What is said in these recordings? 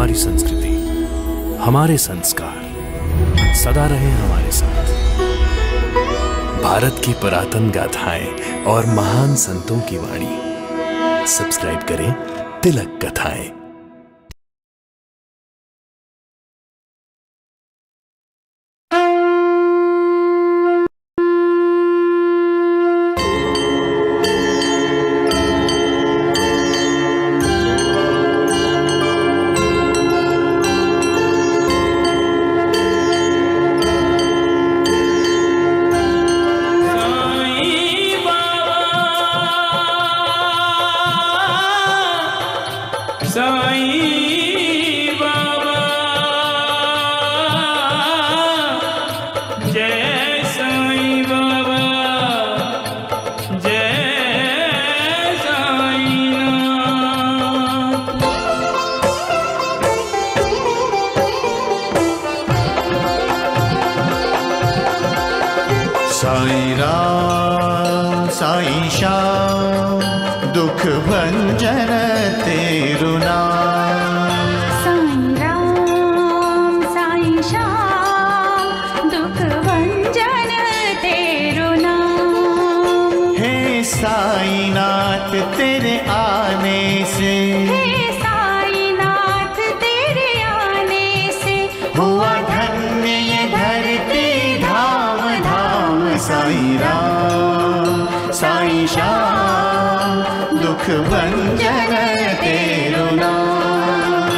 हमारी संस्कृति, हमारे संस्कार सदा रहे हमारे साथ। भारत की पुरातन गाथाएं और महान संतों की वाणी। सब्सक्राइब करें तिलक कथाएं। साईं राम साईं श्याम दुख भंजन तेरु नाम। साईं राम साईं श्याम दुख भंजन तेरु नाम। हे साईनाथ तेरे आने से, हे साईनाथ तेरे आने से हुआ धन्य ये धरती धाम धाम। साईं राम साईं श्याम दुख भंजन तेरु नाम।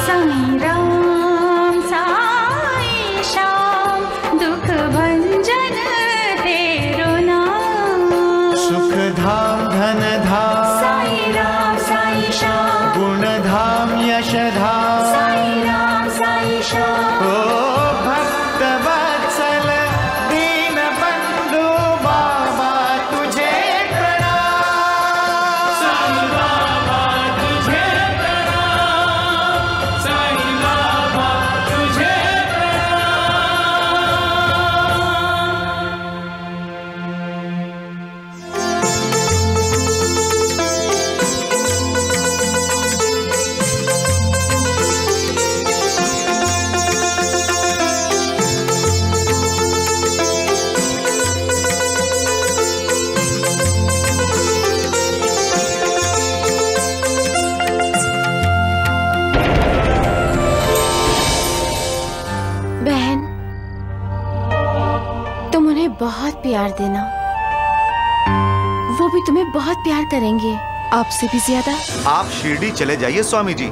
साईं राम साईं श्याम दुख भंजन तेरु नाम। सुख धाम धन धाम साईं राम साईं श्याम। गुण धाम यश धाम साईं राम साईं श्याम। ओ भक्त वत्सल दीन बंधु बाबा तुझे प्रणाम। साईं बाबा तुझे प्रणाम। साईं बाबा तुझे प्रणाम। बहन, तुम उन्हें बहुत प्यार देना, वो भी तुम्हें बहुत प्यार करेंगे, आपसे भी ज्यादा। आप शिरडी चले जाइए स्वामी जी।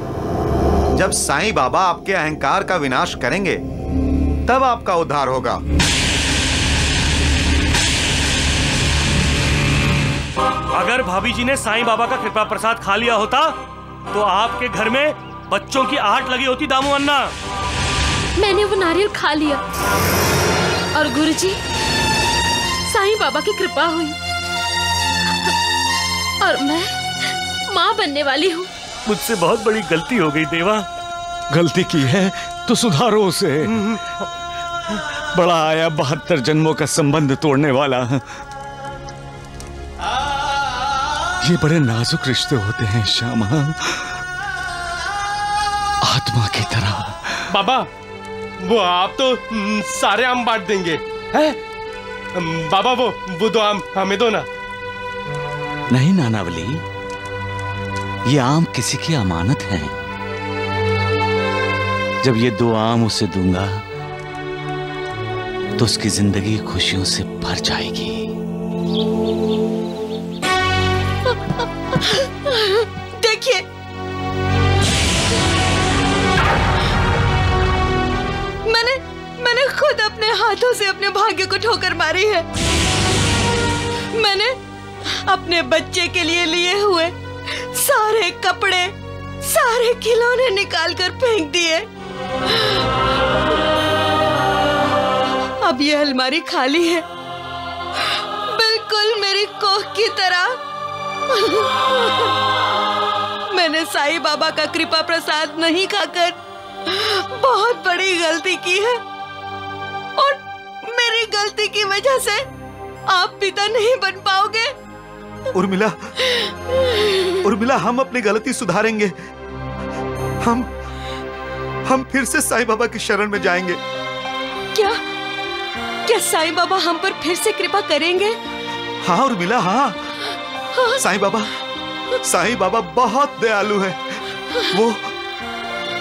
जब साईं बाबा आपके अहंकार का विनाश करेंगे तब आपका उद्धार होगा। अगर भाभी जी ने साईं बाबा का कृपा प्रसाद खा लिया होता तो आपके घर में बच्चों की आहट लगी होती। दामू अन्ना, मैंने वो नारियल खा लिया और गुरुजी, साईं बाबा की कृपा हुई और मैं माँ बनने वाली हूँ। मुझसे बहुत बड़ी गलती हो गई देवा। गलती की है तो सुधारो उसे। बड़ा आया 72 जन्मों का संबंध तोड़ने वाला। ये बड़े नाजुक रिश्ते होते हैं श्यामा, आत्मा की तरह। बाबा, वो आप तो सारे आम बांट देंगे हैं? बाबा वो दो आम हमें दो ना। नहीं नानावली, ये आम किसी की अमानत है। जब ये 2 आम उसे दूंगा तो उसकी जिंदगी खुशियों से भर जाएगी। देखिए, मैंने खुद अपने हाथों से अपने भाग्य को ठोकर मारी है। मैंने अपने बच्चे के लिए हुए सारे कपड़े, सारे खिलौने निकाल कर फेंक दिए। अब ये अलमारी खाली है, बिल्कुल मेरी कोख की तरह। मैंने साईं बाबा का कृपा प्रसाद नहीं खाकर बहुत बड़ी गलती की है और मेरी गलती की वजह से आप पिता नहीं बन पाओगे। उर्मिला, उर्मिला, हम अपनी गलती सुधारेंगे। हम फिर से साईं बाबा की शरण में जाएंगे। क्या क्या साईं बाबा हम पर फिर से कृपा करेंगे? हाँ उर्मिला, हाँ। साईं बाबा बहुत दयालु है।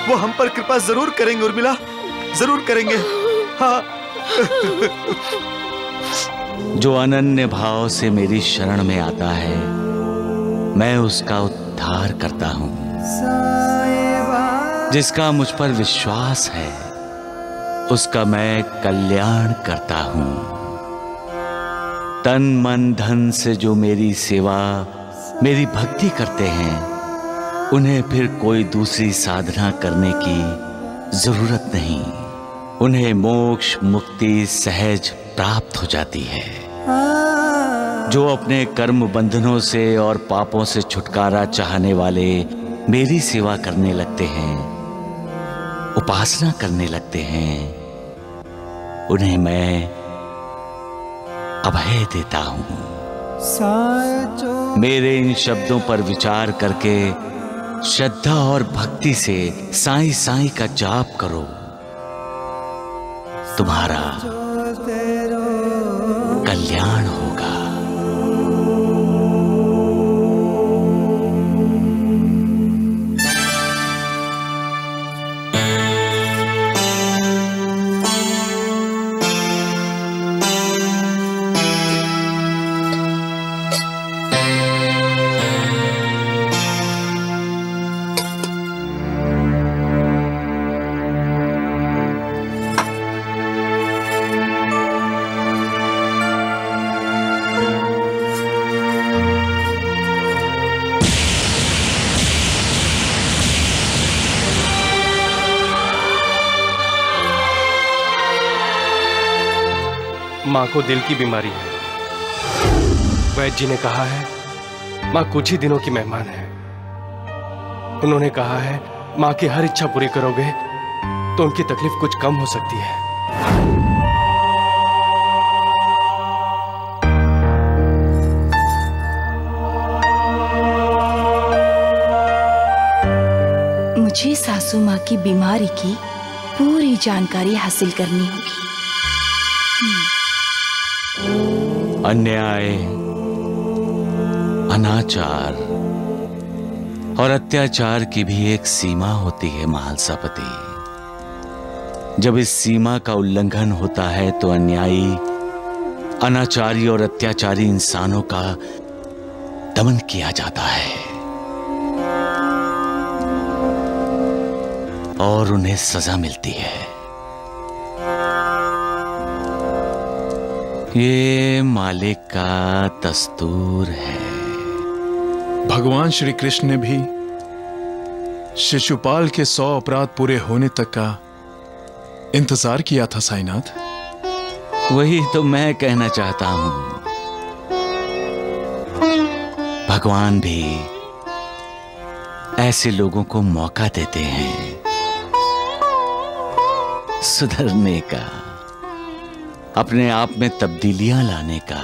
वो हम पर कृपा जरूर करेंगे उर्मिला, जरूर करेंगे। हाँ। जो अनन्य भाव से मेरी शरण में आता है, मैं उसका उद्धार करता हूँ। जिसका मुझ पर विश्वास है, उसका मैं कल्याण करता हूँ। तन मन धन से जो मेरी सेवा, मेरी भक्ति करते हैं, उन्हें फिर कोई दूसरी साधना करने की जरूरत नहीं। उन्हें मोक्ष मुक्ति सहज प्राप्त हो जाती है। जो अपने कर्म बंधनों से और पापों से छुटकारा चाहने वाले मेरी सेवा करने लगते हैं, उपासना करने लगते हैं, उन्हें मैं अभय देता हूं। मेरे इन शब्दों पर विचार करके श्रद्धा और भक्ति से साईं साईं का जाप करो। तुम्हारा कल्याण होगा। माँ को दिल की बीमारी है। वैद्य जी ने कहा है माँ कुछ ही दिनों की मेहमान है। उन्होंने कहा है माँ की हर इच्छा पूरी करोगे तो उनकी तकलीफ कुछ कम हो सकती है। मुझे सासू माँ की बीमारी की पूरी जानकारी हासिल करनी होगी। अन्याय, अनाचार और अत्याचार की भी एक सीमा होती है महालसापति। जब इस सीमा का उल्लंघन होता है तो अन्यायी, अनाचारी और अत्याचारी इंसानों का दमन किया जाता है और उन्हें सजा मिलती है। ये मालिक का दस्तूर है। भगवान श्री कृष्ण ने भी शिशुपाल के 100 अपराध पूरे होने तक का इंतजार किया था साईनाथ। वही तो मैं कहना चाहता हूं। भगवान भी ऐसे लोगों को मौका देते हैं सुधरने का, अपने आप में तब्दीलियां लाने का,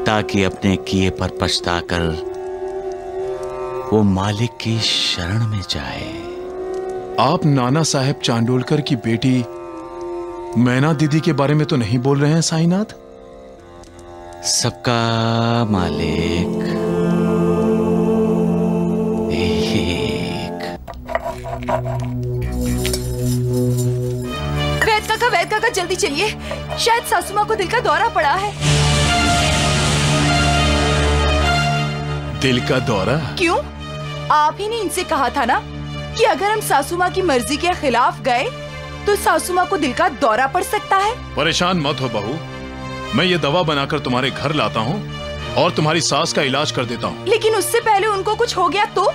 ताकि अपने किए पर पछताकर वो मालिक की शरण में जाए। आप नाना साहेब चांडोलकर की बेटी मैना दीदी के बारे में तो नहीं बोल रहे हैं साईनाथ? सबका मालिक एक। वैद्य काका जल्दी चलिए, शायद सासू माँ को दिल का दौरा पड़ा है। दिल का दौरा? क्यों? आप ही ने इनसे कहा था ना कि अगर हम सासू माँ की मर्जी के खिलाफ गए तो सासू माँ को दिल का दौरा पड़ सकता है। परेशान मत हो बहू, मैं ये दवा बनाकर तुम्हारे घर लाता हूँ और तुम्हारी सास का इलाज कर देता हूँ। लेकिन उससे पहले उनको कुछ हो गया तो?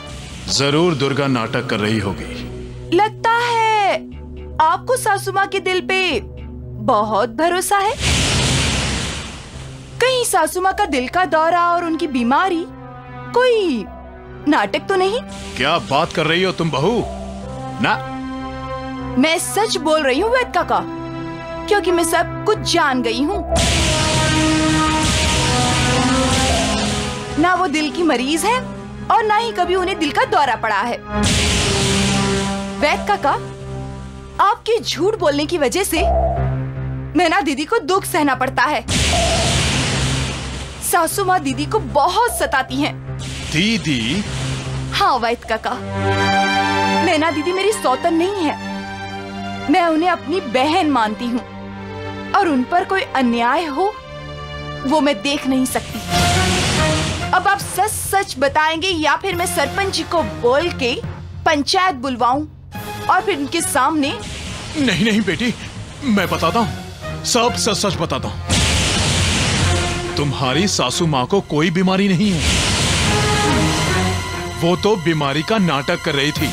जरूर दुर्गा नाटक कर रही होगी। लगता है आपको सासू माँ के दिल पे बहुत भरोसा है। कहीं सासू माँ का दिल का दौरा और उनकी बीमारी कोई नाटक तो नहीं? क्या बात कर रही हो तुम बहू? ना, मैं सच बोल रही हूँ वैद्य काका, क्योंकि मैं सब कुछ जान गई हूँ। ना वो दिल की मरीज है और ना ही कभी उन्हें दिल का दौरा पड़ा है। वैद काका, आपके झूठ बोलने की वजह से नैना दीदी को दुख सहना पड़ता है। सासू माँ दीदी को बहुत सताती हैं। दीदी? हाँ वैद काका, नैना दीदी मेरी सौतन नहीं है। मैं उन्हें अपनी बहन मानती हूँ और उन पर कोई अन्याय हो वो मैं देख नहीं सकती। अब आप सच सच बताएंगे या फिर मैं सरपंच जी को बोल के पंचायत बुलवाऊं और फिर उनके सामने? नहीं नहीं बेटी, मैं बताता हूँ, सब सच सच बताता हूँ। तुम्हारी सासू माँ को कोई बीमारी नहीं है। वो तो बीमारी का नाटक कर रही थी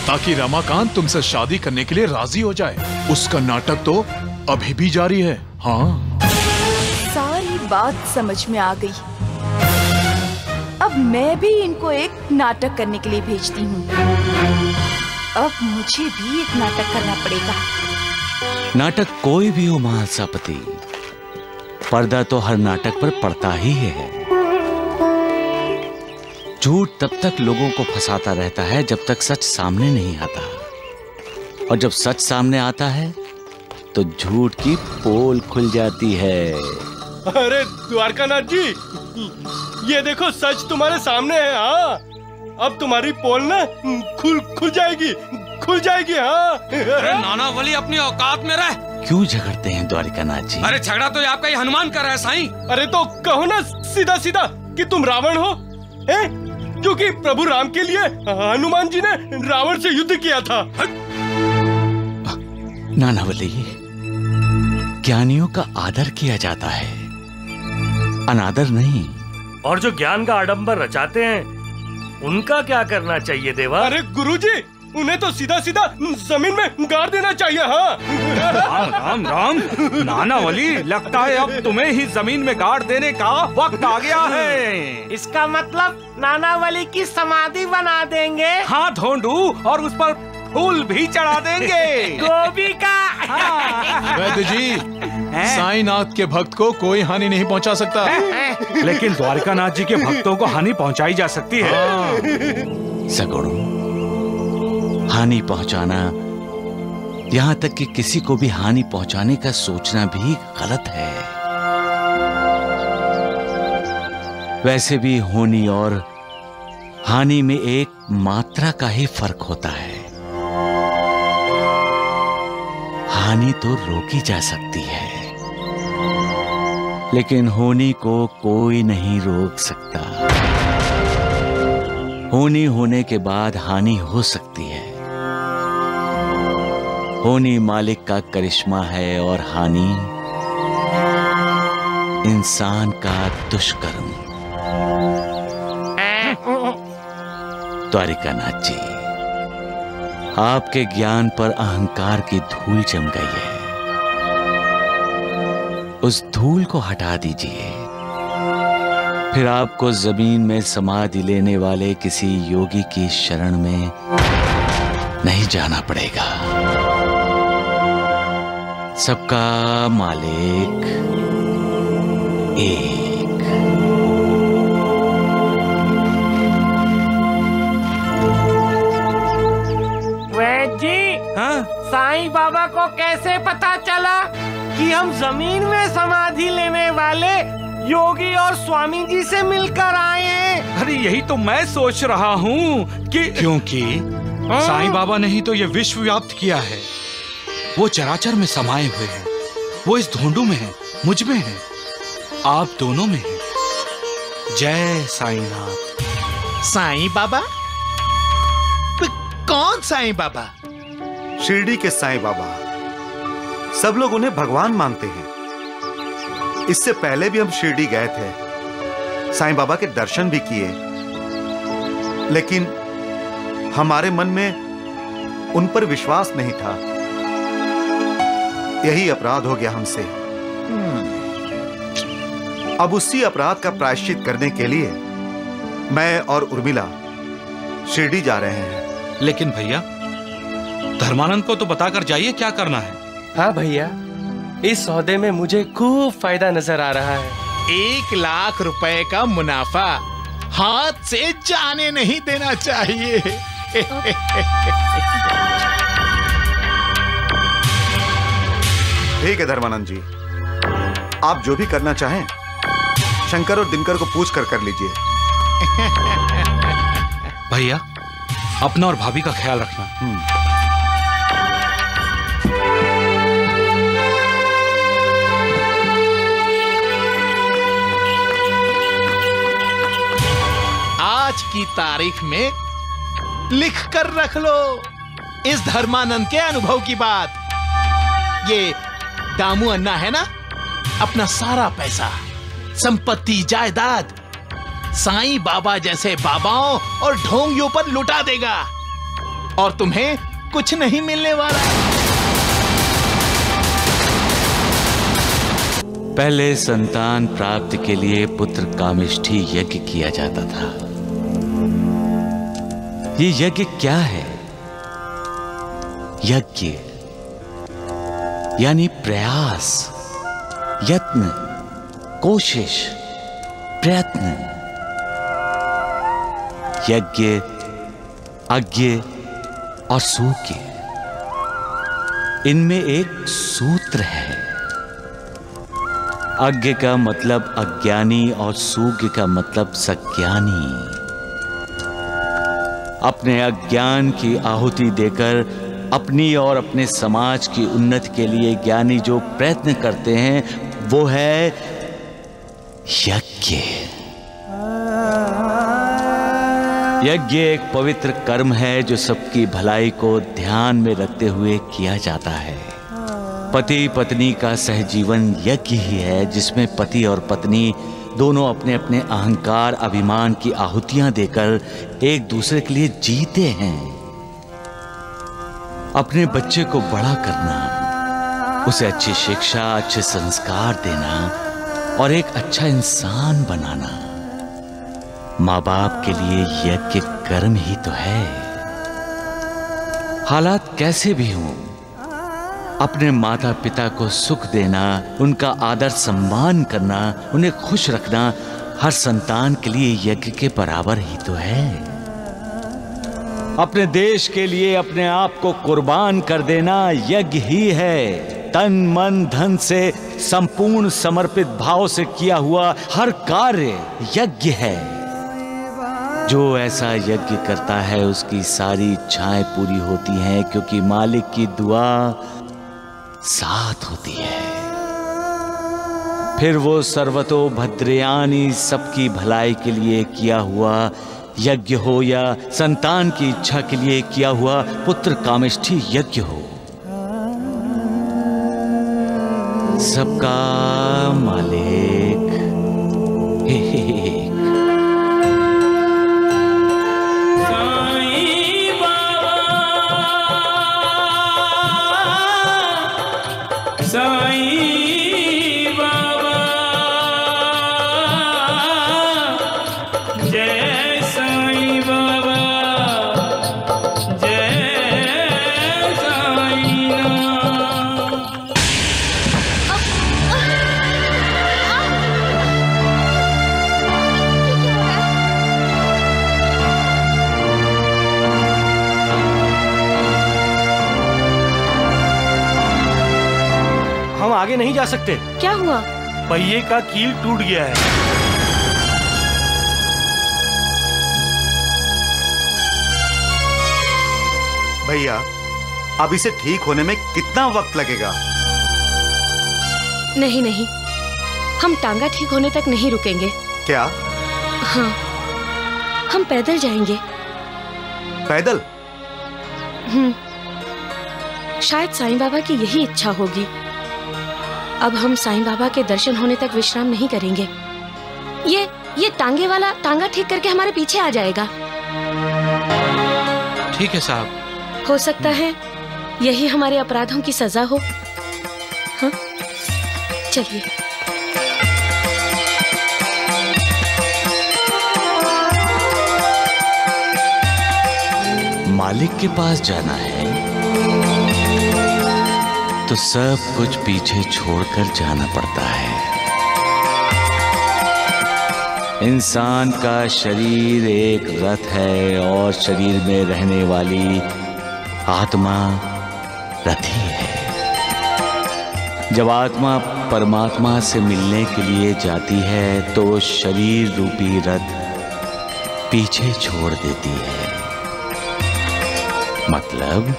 ताकि रमाकांत तुमसे शादी करने के लिए राजी हो जाए। उसका नाटक तो अभी भी जारी है। हाँ, सारी बात समझ में आ गई। अब मैं भी इनको एक नाटक करने के लिए भेजती हूँ। अब मुझे भी एक नाटक करना पड़ेगा। नाटक कोई भी हो महासापति, पर्दा तो हर नाटक पर पड़ता ही है। झूठ तब तक लोगों को फंसाता रहता है जब तक सच सामने नहीं आता, और जब सच सामने आता है तो झूठ की पोल खुल जाती है। अरे द्वारकानाथ जी, ये देखो सच तुम्हारे सामने है। हाँ, अब तुम्हारी पोल ना खुल जाएगी। हाँ। अरे नानावली, अपनी औकात में रह। क्यों झगड़ते हैं द्वारिकानाथ जी? अरे झगड़ा तो आपका ही हनुमान कर रहा है साईं। अरे तो कहो ना सीधा सीधा कि तुम रावण हो, हैं? क्योंकि प्रभु राम के लिए हनुमान जी ने रावण से युद्ध किया था। नानावली, ज्ञानियों का आदर किया जाता है, अनादर नहीं। और जो ज्ञान का आडंबर रचाते हैं उनका क्या करना चाहिए देवा? अरे गुरुजी, उन्हें तो सीधा सीधा जमीन में गाड़ देना चाहिए। हाँ। राम राम राम, नानावली, लगता है अब तुम्हें ही जमीन में गाड़ देने का वक्त आ गया है। इसका मतलब नानावली की समाधि बना देंगे। हाँ ढोंडू, और उस पर फूल भी चढ़ा देंगे। गोभी का। वैद्य जी, साईनाथ के भक्त को कोई हानि नहीं पहुंचा सकता। लेकिन द्वारकानाथ जी के भक्तों को हानि पहुंचाई जा सकती है। सगुणों, हानि पहुंचाना, यहाँ तक कि किसी को भी हानि पहुंचाने का सोचना भी गलत है। वैसे भी होनी और हानि में एक मात्रा का ही फर्क होता है। हानि तो रोकी जा सकती है, लेकिन होनी को कोई नहीं रोक सकता। होनी होने के बाद हानि हो सकती है। होनी मालिक का करिश्मा है और हानि इंसान का दुष्कर्म। द्वारिकानाथ जी, आपके ज्ञान पर अहंकार की धूल जम गई है। उस धूल को हटा दीजिए, फिर आपको जमीन में समाधि लेने वाले किसी योगी की शरण में नहीं जाना पड़ेगा। सबका मालिक एक। वैद्य जी, साईं बाबा को कैसे पता चला कि हम जमीन में समाधि लेने वाले योगी और स्वामी जी से मिलकर आए हैं? अरे यही तो मैं सोच रहा हूँ कि क्योंकि साईं बाबा ने ही तो ये विश्व व्याप्त किया है। वो चराचर में समाये हुए हैं। वो इस ढोंडू में है, मुझ में है, आप दोनों में है। जय साईनाथ। साईं बाबा? कौन साईं बाबा? शिरडी के साईं बाबा। सब लोग उन्हें भगवान मानते हैं। इससे पहले भी हम शिरडी गए थे, साईं बाबा के दर्शन भी किए, लेकिन हमारे मन में उन पर विश्वास नहीं था। यही अपराध हो गया हमसे। अब उसी अपराध का प्रायश्चित करने के लिए मैं और उर्मिला शिरडी जा रहे हैं। लेकिन भैया, धर्मानंद को तो बताकर जाइए क्या करना है। हाँ भैया, इस सौदे में मुझे खूब फायदा नजर आ रहा है। 1 लाख रुपए का मुनाफा हाथ से जाने नहीं देना चाहिए। ठीक है धर्मानंद जी, आप जो भी करना चाहें शंकर और दिनकर को पूछ कर लीजिए। भैया, अपना और भाभी का ख्याल रखना। आज की तारीख में लिख कर रख लो इस धर्मानंद के अनुभव की बात। ये दामू अन्ना है ना, अपना सारा पैसा, संपत्ति, जायदाद साईं बाबा जैसे बाबाओं और ढोंगियों पर लुटा देगा और तुम्हें कुछ नहीं मिलने वाला। पहले संतान प्राप्ति के लिए पुत्र कामिष्ठी यज्ञ किया जाता था। ये यज्ञ क्या है? यज्ञ यानी प्रयास, यत्न, कोशिश, प्रयत्न। यज्ञ, अज्ञ और सूक्य, इनमें एक सूत्र है। अज्ञ का मतलब अज्ञानी और सूक्य का मतलब सज्ञानी। अपने अज्ञान की आहुति देकर अपनी और अपने समाज की उन्नति के लिए ज्ञानी जो प्रयत्न करते हैं वो है यज्ञ। यज्ञ एक पवित्र कर्म है जो सबकी भलाई को ध्यान में रखते हुए किया जाता है। पति पत्नी का सहजीवन यज्ञ ही है, जिसमें पति और पत्नी दोनों अपने अपने अहंकार, अभिमान की आहुतियां देकर एक दूसरे के लिए जीते हैं। अपने बच्चे को बड़ा करना, उसे अच्छी शिक्षा, अच्छे संस्कार देना और एक अच्छा इंसान बनाना, माँ बाप के लिए यज्ञ कर्म ही तो है। हालात कैसे भी हों, अपने माता पिता को सुख देना, उनका आदर सम्मान करना, उन्हें खुश रखना हर संतान के लिए यज्ञ के बराबर ही तो है। अपने देश के लिए अपने आप को कुर्बान कर देना यज्ञ ही है। तन मन धन से संपूर्ण समर्पित भाव से किया हुआ हर कार्य यज्ञ है। जो ऐसा यज्ञ करता है उसकी सारी इच्छाएं पूरी होती हैं, क्योंकि मालिक की दुआ साथ होती है। फिर वो सर्वतो भद्रयानी, सबकी भलाई के लिए किया हुआ यज्ञ हो या संतान की इच्छा के लिए किया हुआ पुत्र कामिष्ठी यज्ञ हो, सबका मालिक एक। आगे नहीं जा सकते। क्या हुआ? पहिए का कील टूट गया है। भैया, अब इसे ठीक होने में कितना वक्त लगेगा? नहीं नहीं, हम टांगा ठीक होने तक नहीं रुकेंगे। क्या? हाँ, हम पैदल जाएंगे। पैदल? शायद साईं बाबा की यही इच्छा होगी। अब हम साईं बाबा के दर्शन होने तक विश्राम नहीं करेंगे। ये टांगे वाला टांगा ठीक करके हमारे पीछे आ जाएगा। ठीक है साहब। हो सकता है यही हमारे अपराधों की सजा हो। हाँ, चलिए। मालिक के पास जाना है तो सब कुछ पीछे छोड़कर जाना पड़ता है। इंसान का शरीर एक रथ है और शरीर में रहने वाली आत्मा रथी है। जब आत्मा परमात्मा से मिलने के लिए जाती है तो शरीर रूपी रथ पीछे छोड़ देती है। मतलब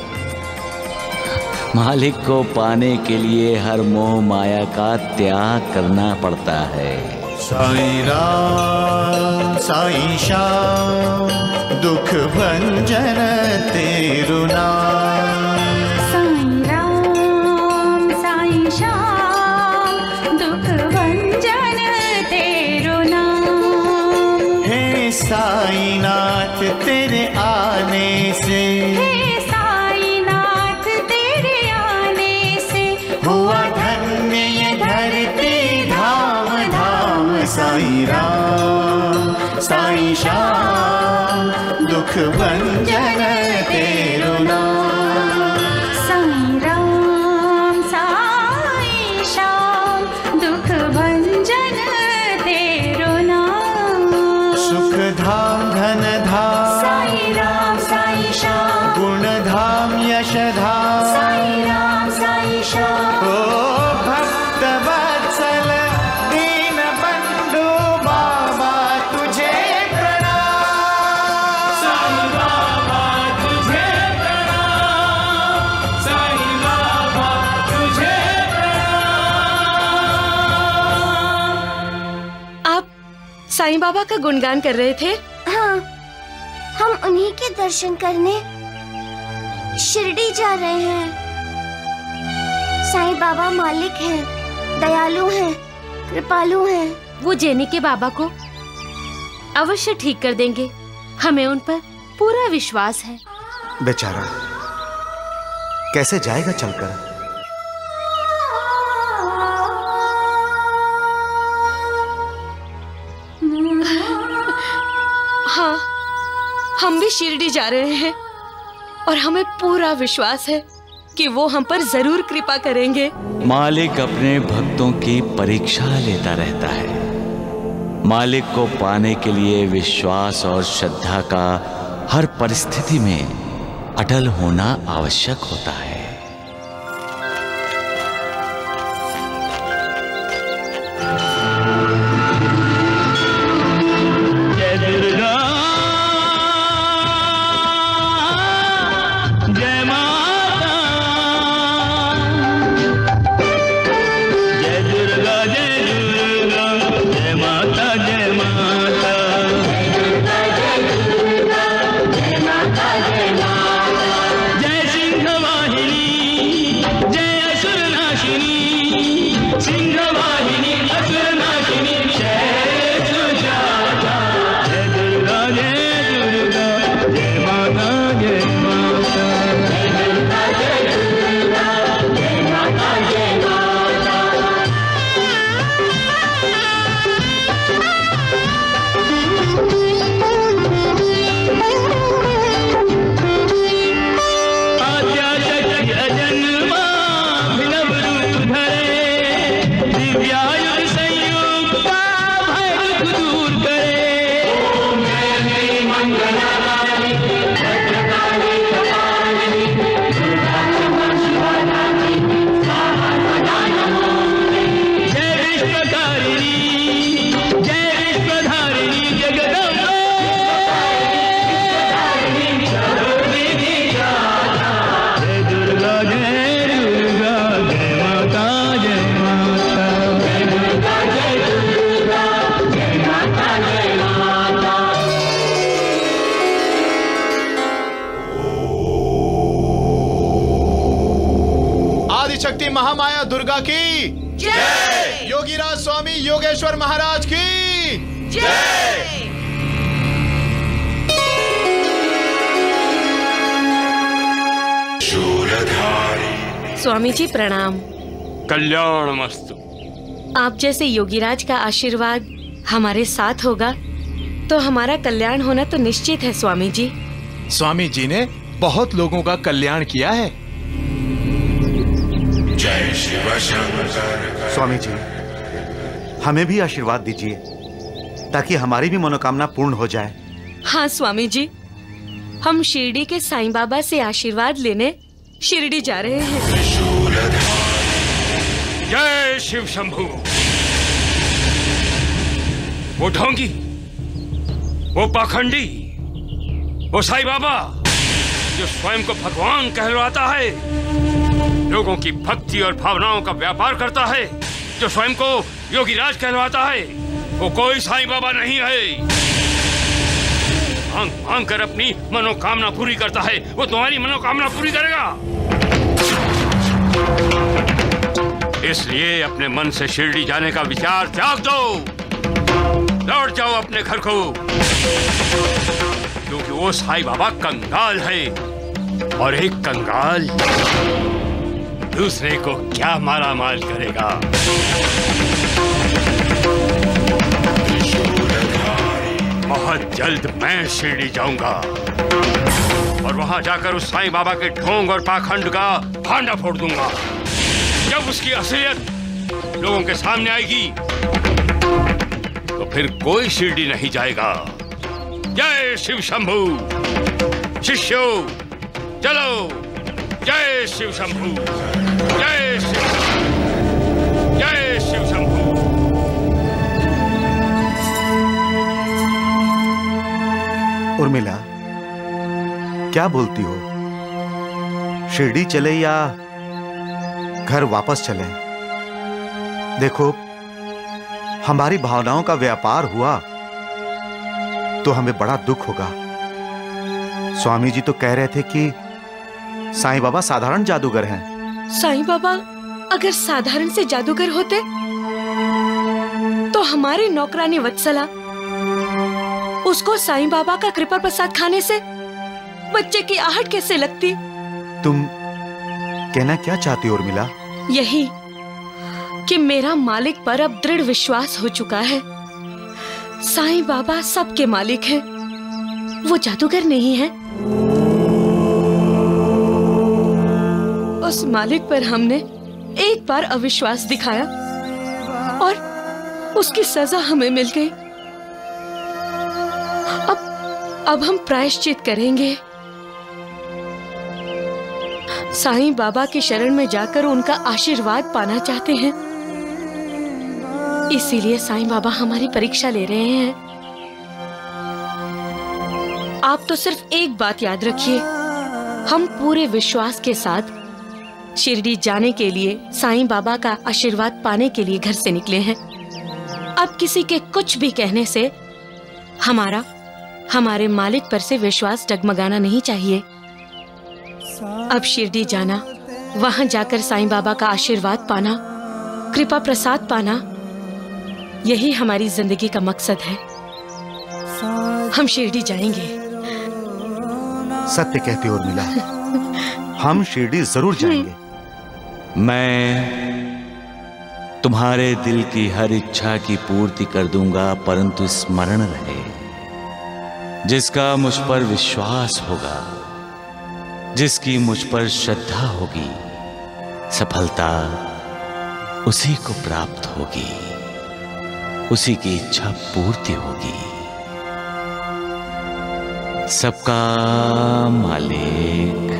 मालिक को पाने के लिए हर मोह माया का त्याग करना पड़ता है। साईं राम साईं श्याम दुख भंजन तेरु नाम। साईं राम साईं श्याम दुख भंजन तेरु नाम। हे साईनाथ तेरे आने से, हे साईनाथ तेरे आने से हुआ धन्य ये धरती धाम धाम। साईं राम साईं श्याम दुख भंजन तेरु नाम। साईं राम साईं श्याम दुख भंजन तेरु नाम। सुख धाम धन धाम साईं राम साईं श्याम। गुण धाम यश धाम साईं राम साईं श्याम। ओ भक्त वत्सल दीन बंधु बाबा तुझे प्रणाम। साईं बाबा तुझे प्रणाम। साईं बाबा तुझे प्रणाम। आप साईं बाबा का गुणगान कर रहे थे? हाँ, हम उन्हीं के दर्शन करने शिरडी जा रहे हैं। साईं बाबा मालिक हैं, दयालु हैं, कृपालु हैं। वो जेनी के बाबा को अवश्य ठीक कर देंगे, हमें उन पर पूरा विश्वास है। बेचारा कैसे जाएगा चलकर? हाँ, हम भी शिरडी जा रहे हैं और हमें पूरा विश्वास है कि वो हम पर जरूर कृपा करेंगे। मालिक अपने भक्तों की परीक्षा लेता रहता है। मालिक को पाने के लिए विश्वास और श्रद्धा का हर परिस्थिति में अटल होना आवश्यक होता है। जय दुर्गा जय माता। जय दुर्गा जय दुर्गा जय माता जय माता। जय सिंह वाहिनी जय असुर नाशिनी। सिंह वाहिनी असुर नाशिनी जय सुजाता। जय दुर्गा जय माता जय माता। जय दुर्गा जय माता जय माता। आद्याशक्ति अजन्मा अभिनव रूप धरे। दिव्यायुध संयुक्ता भय दुख दूर करे। ओम जय जय मंगलाकाली भद्रकाली कपालिनी। दुर्गा क्षमा शिवा दात्री स्वाहा सदा नमोस्तुते। जय विश्वकारिणी जय विश्वधारिणी जगदम्बे। सर्वविधि जाता। जय दुर्गा जय माता जय माता। जय दुर्गा जय माता जय माता। आदिशक्ति महामाया दुर्गा की जय। योगीराज स्वामी योगेश्वर महाराज की जय। स्वामी जी प्रणाम। कल्याण मस्तु। आप जैसे योगीराज का आशीर्वाद हमारे साथ होगा तो हमारा कल्याण होना तो निश्चित है स्वामी जी। स्वामी जी ने बहुत लोगों का कल्याण किया है। जय शिव शंकर। स्वामी जी हमें भी आशीर्वाद दीजिए ताकि हमारी भी मनोकामना पूर्ण हो जाए। हाँ स्वामी जी, हम शिरडी के साईं बाबा से आशीर्वाद लेने शिरडी जा रहे हैं। जय शिव शंभू। वो ढोंगी, वो पाखंडी, वो साईं बाबा जो स्वयं को भगवान कहलवाता है, लोगों की भक्ति और भावनाओं का व्यापार करता है, जो स्वयं को योगीराज कहलवाता है, वो कोई साईं बाबा नहीं है। मांग मांग कर अपनी मनोकामना पूरी करता है, वो तुम्हारी मनोकामना पूरी करेगा। इसलिए अपने मन से शिरडी जाने का विचार त्याग दो, लौट जाओ अपने घर को, क्योंकि वो साईं बाबा कंगाल है और एक कंगाल दूसरे को क्या माला माल करेगा। बहुत जल्द मैं शिरडी जाऊंगा और वहां जाकर उस साईं बाबा के ढोंग और पाखंड का भांडा फोड़ दूंगा। जब उसकी असलियत लोगों के सामने आएगी तो फिर कोई शिरडी नहीं जाएगा। जय शिव शंभू। शिष्यों चलो, जय शिव शंभू, जय शिव शंभू, जय शिव शंभू। उर्मिला, क्या बोलती हो? शिरडी चले या घर वापस चले? देखो, हमारी भावनाओं का व्यापार हुआ तो हमें बड़ा दुख होगा। स्वामी जी तो कह रहे थे कि साईं बाबा साधारण जादूगर हैं। साईं बाबा अगर साधारण से जादूगर होते तो हमारी नौकरानी वत्सला, उसको साईं बाबा का कृपा प्रसाद खाने से बच्चे की आहट कैसे लगती? तुम कहना क्या चाहती हो उर्मिला? यही कि मेरा मालिक पर अब दृढ़ विश्वास हो चुका है। साईं बाबा सबके मालिक हैं, वो जादूगर नहीं है। उस मालिक पर हमने एक बार अविश्वास दिखाया और उसकी सजा हमें मिल गई। अब हम प्रायश्चित करेंगे। साईं बाबा की शरण में जाकर उनका आशीर्वाद पाना चाहते हैं, इसीलिए साईं बाबा हमारी परीक्षा ले रहे हैं। आप तो सिर्फ एक बात याद रखिए, हम पूरे विश्वास के साथ शिरडी जाने के लिए, साईं बाबा का आशीर्वाद पाने के लिए घर से निकले हैं। अब किसी के कुछ भी कहने से हमारे मालिक पर से विश्वास डगमगाना नहीं चाहिए। अब शिरडी जाना, वहां जाकर साईं बाबा का आशीर्वाद पाना, कृपा प्रसाद पाना, यही हमारी जिंदगी का मकसद है। हम शिरडी जाएंगे। सत्य कहती हो उर्मिला, हम शिरडी जरूर जाएंगे। मैं तुम्हारे दिल की हर इच्छा की पूर्ति कर दूंगा, परंतु स्मरण रहे, जिसका मुझ पर विश्वास होगा, जिसकी मुझ पर श्रद्धा होगी, सफलता उसी को प्राप्त होगी, उसी की इच्छा पूर्ति होगी। सबका मालिक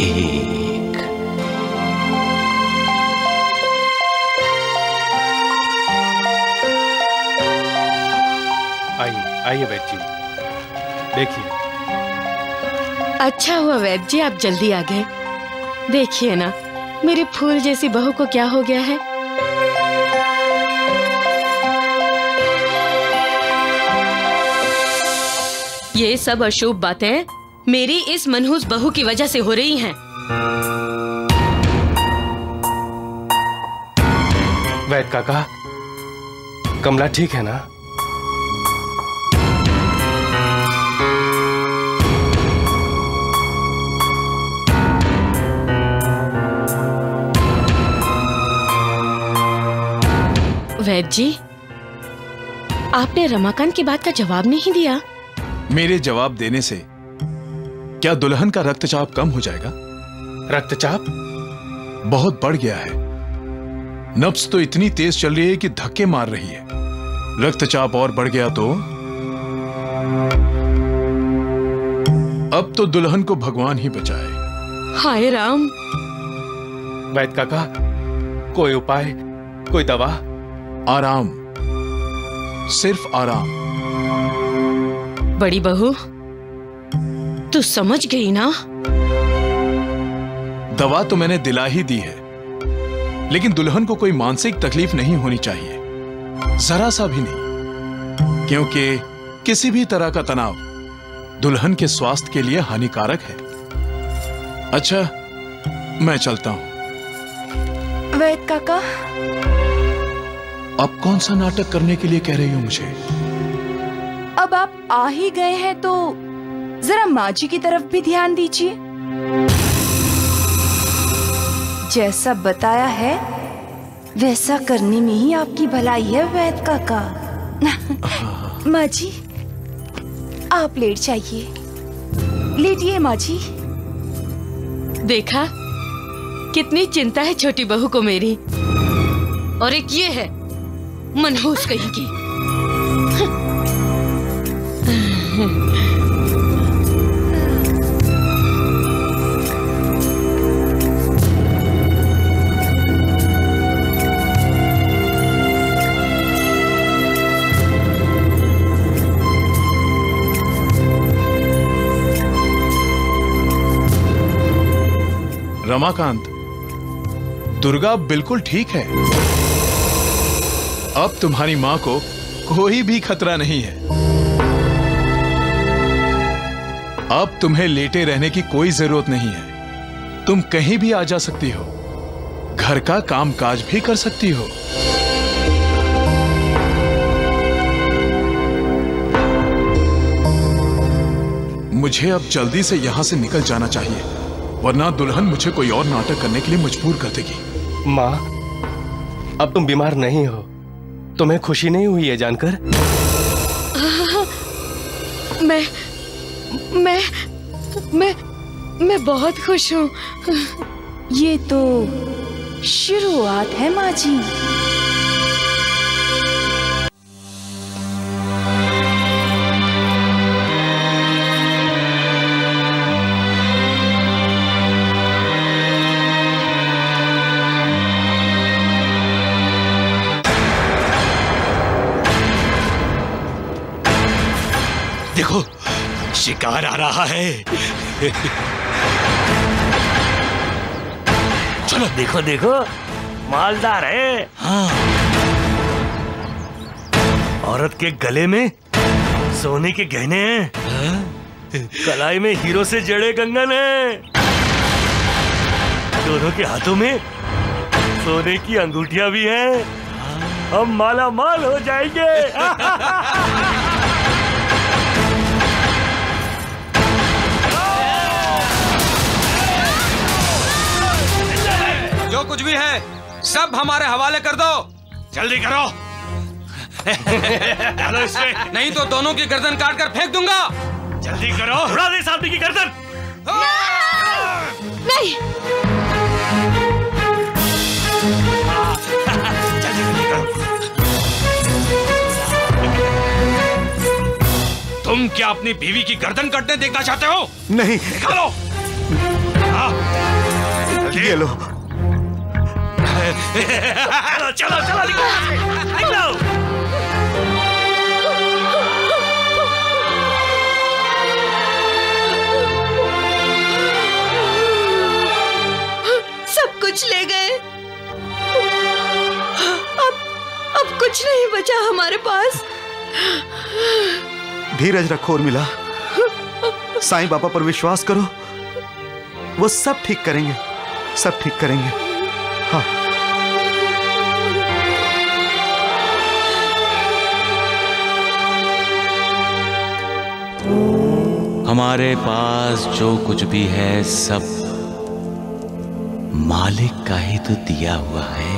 एक। आइए वैद्य जी, देखिए। अच्छा हुआ वैद्य जी, आप जल्दी आ गए। देखिए ना, मेरे फूल जैसी बहू को क्या हो गया है। ये सब अशुभ बातें मेरी इस मनहूस बहू की वजह से हो रही हैं। वैद्य काका, कमला ठीक है ना? वैद्य जी, आपने रमाकांत की बात का जवाब नहीं दिया। मेरे जवाब देने से क्या दुल्हन का रक्तचाप कम हो जाएगा? रक्तचाप बहुत बढ़ गया है। नब्ज तो इतनी तेज चल रही है कि धक्के मार रही है। रक्तचाप और बढ़ गया तो? अब तो दुल्हन को भगवान ही बचाए। हाय राम। वैद्य काका, कोई उपाय, कोई दवा? आराम, सिर्फ आराम। बड़ी बहू, तू समझ गई ना? दवा तो मैंने दिला ही दी है, लेकिन दुल्हन को कोई मानसिक तकलीफ नहीं होनी चाहिए, जरा सा भी नहीं, क्योंकि किसी भी तरह का तनाव दुल्हन के स्वास्थ्य के लिए हानिकारक है। अच्छा, मैं चलता हूं। वैद्य काका, अब कौन सा नाटक करने के लिए कह रही हो मुझे? अब आप आ ही गए हैं तो जरा माँ जी की तरफ भी ध्यान दीजिए। जैसा बताया है वैसा करने में ही आपकी भलाई है वैद्य काका। माँ जी, आप लेट जाइए। लेटिए माँ जी। देखा कितनी चिंता है छोटी बहू को मेरी, और एक ये है मनहूस कहीं की। रमाकांत, दुर्गा बिल्कुल ठीक है। अब तुम्हारी मां को कोई भी खतरा नहीं है। अब तुम्हें लेटे रहने की कोई जरूरत नहीं है। तुम कहीं भी आ जा सकती हो, घर का कामकाज भी कर सकती हो। मुझे अब जल्दी से यहां से निकल जाना चाहिए, वरना दुल्हन मुझे कोई और नाटक करने के लिए मजबूर कर देगी। माँ, अब तुम बीमार नहीं हो, तुम्हें खुशी नहीं हुई है जानकर? मैं बहुत खुश हूँ। ये तो शुरुआत है माँ जी। देखो, शिकार आ रहा है। चलो देखो देखो, मालदार है। हाँ। औरत के गले में सोने के गहने हैं, कलाई में हीरो से जड़े कंगन हैं, दोनों के हाथों में सोने की अंगूठियां भी हैं। हम माला माल हो जाएंगे। जो कुछ भी है सब हमारे हवाले कर दो। जल्दी करो। चलो इसमें। नहीं तो दोनों की गर्दन काट कर फेंक दूंगा। जल्दी करो, उड़ा दे सामने की गर्दन। नहीं। जल्दी करो। तुम क्या अपनी बीवी की गर्दन काटने देखना चाहते हो? नहीं। निकालो। ये लो। चलो चलो चलो, निकलो। सब कुछ ले गए। अब कुछ नहीं बचा हमारे पास। धीरज रखो उर्मिला, साईं बाबा पर विश्वास करो, वो सब ठीक करेंगे, सब ठीक करेंगे। हाँ। हमारे पास जो कुछ भी है सब मालिक का ही तो दिया हुआ है।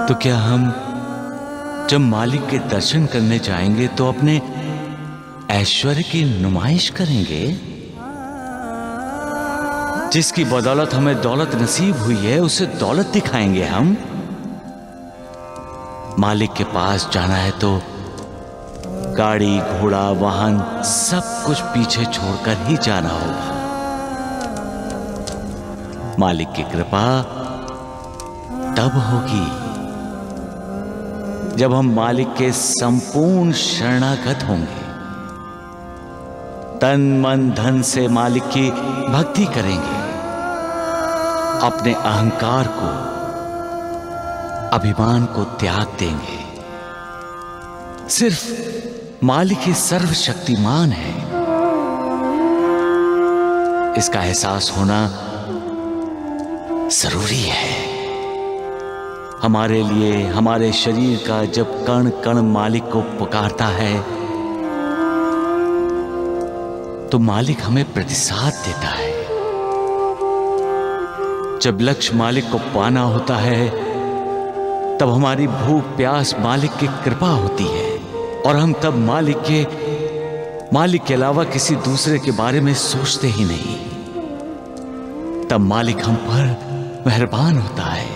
तो क्या हम जब मालिक के दर्शन करने जाएंगे तो अपने ऐश्वर्य की नुमाइश करेंगे? जिसकी बदौलत हमें दौलत नसीब हुई है उसे दौलत दिखाएंगे हम? मालिक के पास जाना है तो गाड़ी घोड़ा वाहन सब कुछ पीछे छोड़कर ही जाना होगा। मालिक की कृपा तब होगी जब हम मालिक के संपूर्ण शरणागत होंगे, तन मन धन से मालिक की भक्ति करेंगे, अपने अहंकार को अभिमान को त्याग देंगे। सिर्फ मालिक ही सर्वशक्तिमान है, इसका एहसास होना जरूरी है। हमारे लिए हमारे शरीर का जब कण कण मालिक को पुकारता है तो मालिक हमें प्रतिसाद देता है। जब लक्ष्य मालिक को पाना होता है तब हमारी भूख प्यास मालिक की कृपा होती है और हम तब मालिक के अलावा किसी दूसरे के बारे में सोचते ही नहीं। तब मालिक हम पर मेहरबान होता है।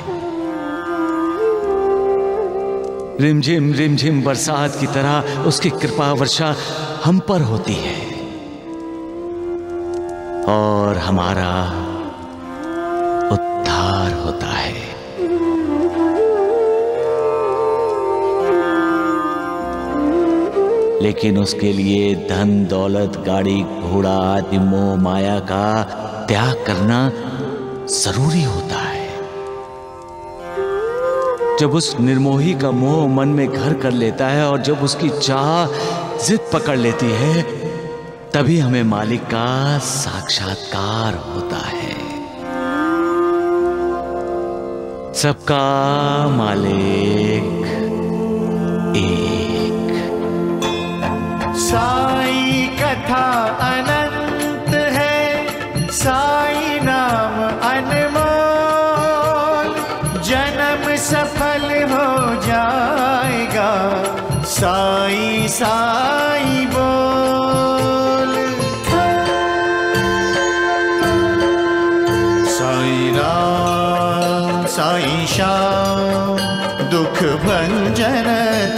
रिमझिम बरसात की तरह उसकी कृपा वर्षा हम पर होती है और हमारा उद्धार होता है। लेकिन उसके लिए धन दौलत गाड़ी घोड़ा आदि मोह माया का त्याग करना जरूरी होता है। जब उस निर्मोही का मोह मन में घर कर लेता है और जब उसकी चाह जिद पकड़ लेती है तभी हमें मालिक का साक्षात्कार होता है। सबका मालिक एक। साई कथा अनंत है, साई नाम अनमोल, जन्म सफल हो जाएगा, साई साई बोल। साई राम साई श्याम, दुख भंजन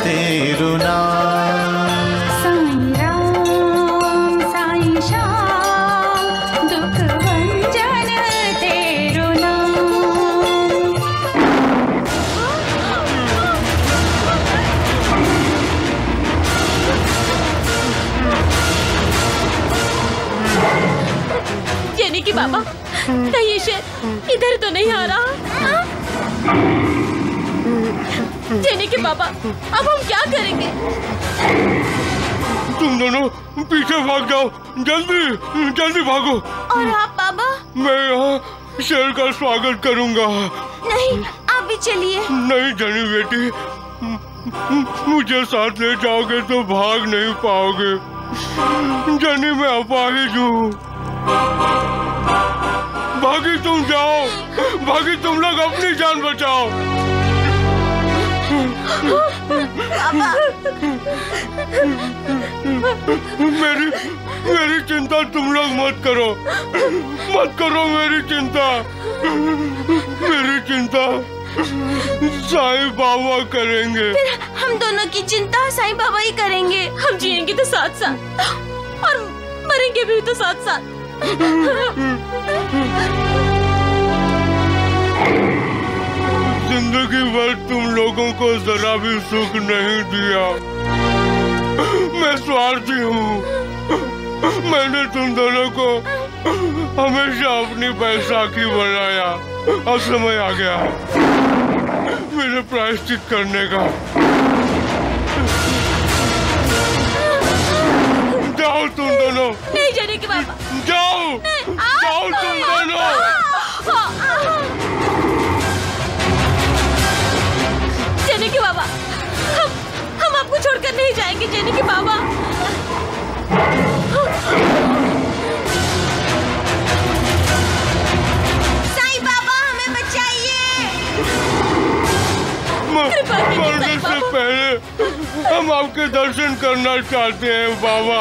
तेरु नाम। साई राम साई श्याम, दुख भंजन तेरु नाम। जानकी बाबा, कहीं शेर इधर तो नहीं आ रहा? जानकी बाबा, अब हम क्या करेंगे? तुम दोनों पीछे भाग जाओ, जल्दी जल्दी भागो। और आप बाबा? मैं यहाँ शेर का स्वागत करूंगा। नहीं, आप भी चलिए। नहीं जनी बेटी, मुझे साथ ले जाओगे तो भाग नहीं पाओगे। जनी मैं अपाहिज हूँ। भागी तुम जाओ, भागी तुम लोग अपनी जान बचाओ। मेरी चिंता तुम लोग मत करो मेरी चिंता। मेरी चिंता साईं बाबा करेंगे। फिर हम दोनों की चिंता साईं बाबा ही करेंगे। हम जिएंगे तो साथ साथ और मरेंगे भी तो साथ साथ। जिंदगी भर तुम लोगों को जरा भी सुख नहीं दिया। मैं स्वार्थी हूँ। मैंने तुम दोनों को हमेशा अपनी बैसाखी बनाया। अब समय आ गया मेरे प्रायश्चित करने का। जाओ तुम दोनों। नहीं जानकी बाबा, जाओ जाओ तुम दोनों। जानकी बाबा, हम आपको छोड़कर नहीं जाएंगे जानकी बाबा। साईं बाबा हमें बचाइए। मरने से पहले हम आपके दर्शन करना चाहते हैं बाबा।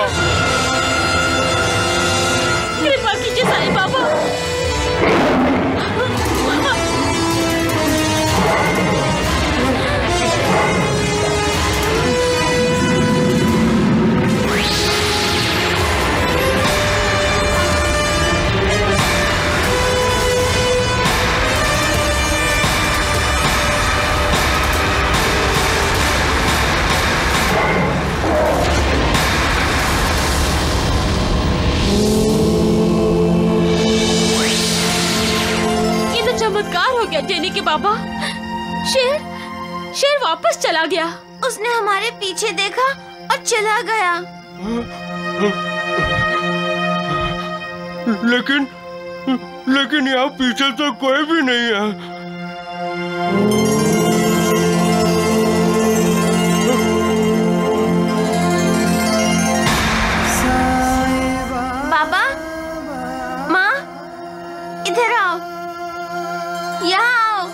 कृपा कीजिए साईं बाबा। जेनी के बाबा, शेर वापस चला गया। उसने हमारे पीछे देखा और चला गया। लेकिन यहाँ पीछे तो कोई भी नहीं है। बाबा, माँ, इधर आओ, यहाँ आओ।